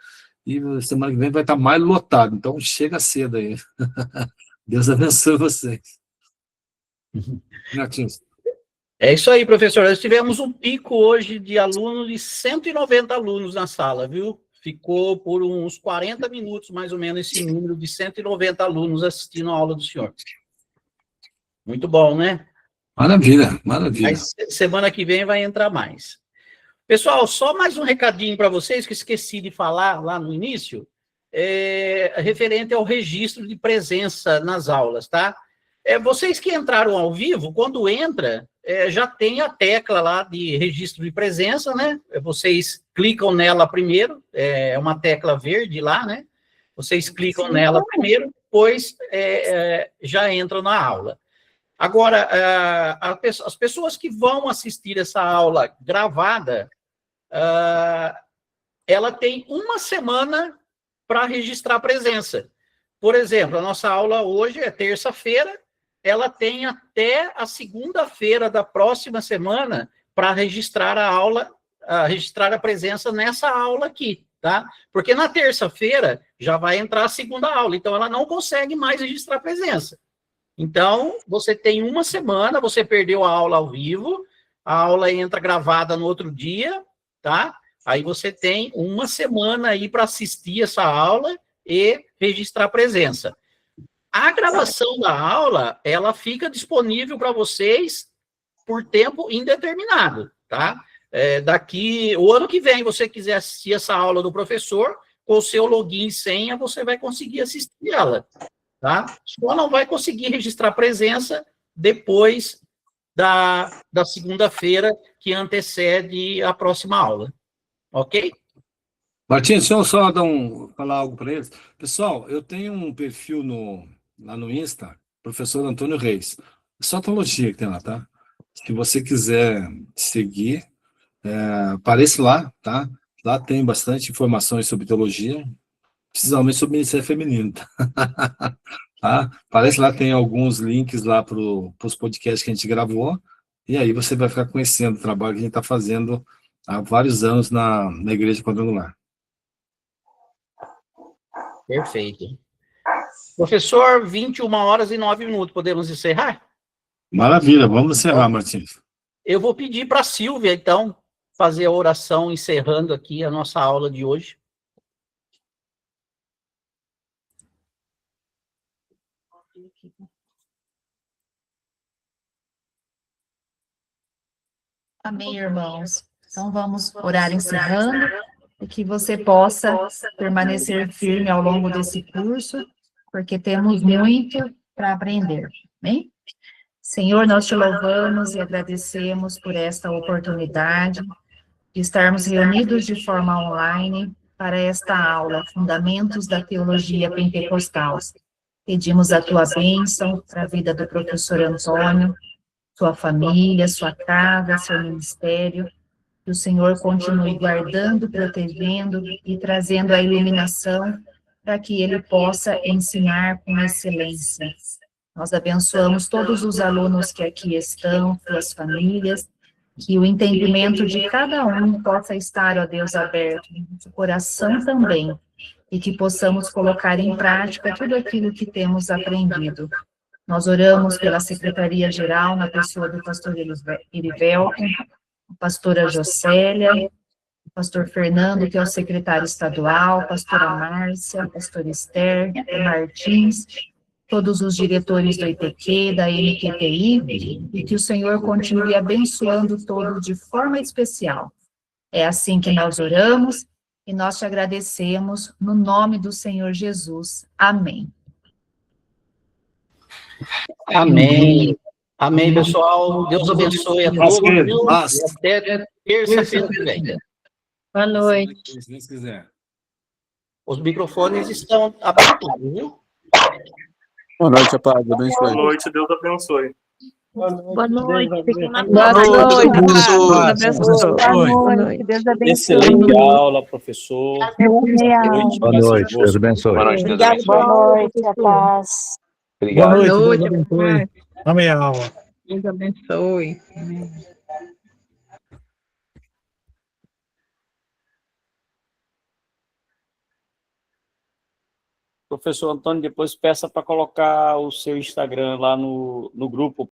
[SPEAKER 1] e semana que vem vai estar mais lotado. Então, chega cedo aí. Deus abençoe vocês. Martins.
[SPEAKER 2] É isso aí, professor. Nós tivemos um pico hoje de alunos, de 190 alunos na sala, viu? Ficou por uns 40 minutos, mais ou menos, esse número de 190 alunos assistindo a aula do senhor. Muito bom, né?
[SPEAKER 1] Maravilha, maravilha.
[SPEAKER 2] Mas semana que vem vai entrar mais. Pessoal, só mais um recadinho para vocês, que esqueci de falar lá no início, referente ao registro de presença nas aulas, tá? Vocês que entraram ao vivo, quando entra, já tem a tecla lá de registro de presença, né? Vocês clicam nela primeiro, é uma tecla verde lá, né? Vocês clicam nela primeiro, depois já entram na aula. Agora, as pessoas que vão assistir essa aula gravada, ela tem uma semana para registrar a presença. Por exemplo, a nossa aula hoje é terça-feira, ela tem até a segunda-feira da próxima semana para registrar a aula, registrar a presença nessa aula aqui, tá? Porque na terça-feira já vai entrar a segunda aula, então ela não consegue mais registrar a presença. Então, você tem uma semana, você perdeu a aula ao vivo, a aula entra gravada no outro dia, tá? Aí você tem uma semana aí para assistir essa aula e registrar a presença. A gravação da aula, ela fica disponível para vocês por tempo indeterminado, tá? Daqui, o ano que vem, você quiser assistir essa aula do professor, com o seu login e senha, você vai conseguir assistir ela, tá? Só não vai conseguir registrar presença depois da segunda-feira que antecede a próxima aula, ok?
[SPEAKER 1] Martins, deixa eu só falar algo para eles. Pessoal, eu tenho um perfil lá no Insta, professor Antônio Reis. É só teologia que tem lá, tá? Se você quiser seguir, aparece lá, tá? Lá tem bastante informações sobre teologia, principalmente sobre ministério feminino, tá? Tá? Aparece lá, tem alguns links lá para os podcasts que a gente gravou, e aí você vai ficar conhecendo o trabalho que a gente está fazendo há vários anos na Igreja Quadrangular.
[SPEAKER 2] Perfeito. Professor, 21h09, podemos encerrar?
[SPEAKER 1] Maravilha, vamos encerrar, Martins.
[SPEAKER 2] Eu vou pedir para a Silvia, então, fazer a oração encerrando aqui a nossa aula de hoje.
[SPEAKER 3] Amém, irmãos. Então vamos orar encerrando e que você possa permanecer firme ao longo desse curso, porque temos muito para aprender. Amém? Senhor, nós te louvamos e agradecemos por esta oportunidade de estarmos reunidos de forma online para esta aula, Fundamentos da Teologia Pentecostal. Pedimos a tua bênção para a vida do professor Antônio, sua família, sua casa, seu ministério, que o Senhor continue guardando, protegendo e trazendo a iluminação para que ele possa ensinar com excelência. Nós abençoamos todos os alunos que aqui estão, suas famílias, que o entendimento de cada um possa estar, ó Deus, aberto, no coração também, e que possamos colocar em prática tudo aquilo que temos aprendido. Nós oramos pela Secretaria-Geral, na pessoa do pastor Erivelton, a pastora Jocélia, o pastor Fernando, que é o secretário estadual, a pastora Márcia, a pastora Esther, o Martins, todos os diretores do IPQ, da MQTI, e que o Senhor continue abençoando todos de forma especial. É assim que nós oramos e nós te agradecemos no nome do Senhor Jesus. Amém.
[SPEAKER 2] Amém. Amém, pessoal. Deus abençoe a todos. E até terça-feira que vem.
[SPEAKER 3] Boa noite.
[SPEAKER 1] Se Deus quiser.
[SPEAKER 2] Os microfones estão abertos, viu?
[SPEAKER 4] Boa noite, paz. Abençoe.
[SPEAKER 5] Boa noite, Deus abençoe.
[SPEAKER 3] Boa noite. Fiquem na
[SPEAKER 6] Boa
[SPEAKER 3] paz.
[SPEAKER 6] noite,
[SPEAKER 3] Boa
[SPEAKER 6] professor.
[SPEAKER 3] noite. Deus abençoe.
[SPEAKER 6] Excelente aula, professor.
[SPEAKER 7] Boa noite, Deus abençoe.
[SPEAKER 8] Boa noite, Deus
[SPEAKER 3] Obrigada,
[SPEAKER 8] abençoe.
[SPEAKER 3] boa noite, a paz.
[SPEAKER 8] Obrigado.
[SPEAKER 6] Boa noite, Deus abençoe. Amém, aula.
[SPEAKER 3] Deus abençoe.
[SPEAKER 6] Professor Antônio, depois peça para colocar o seu Instagram lá no grupo.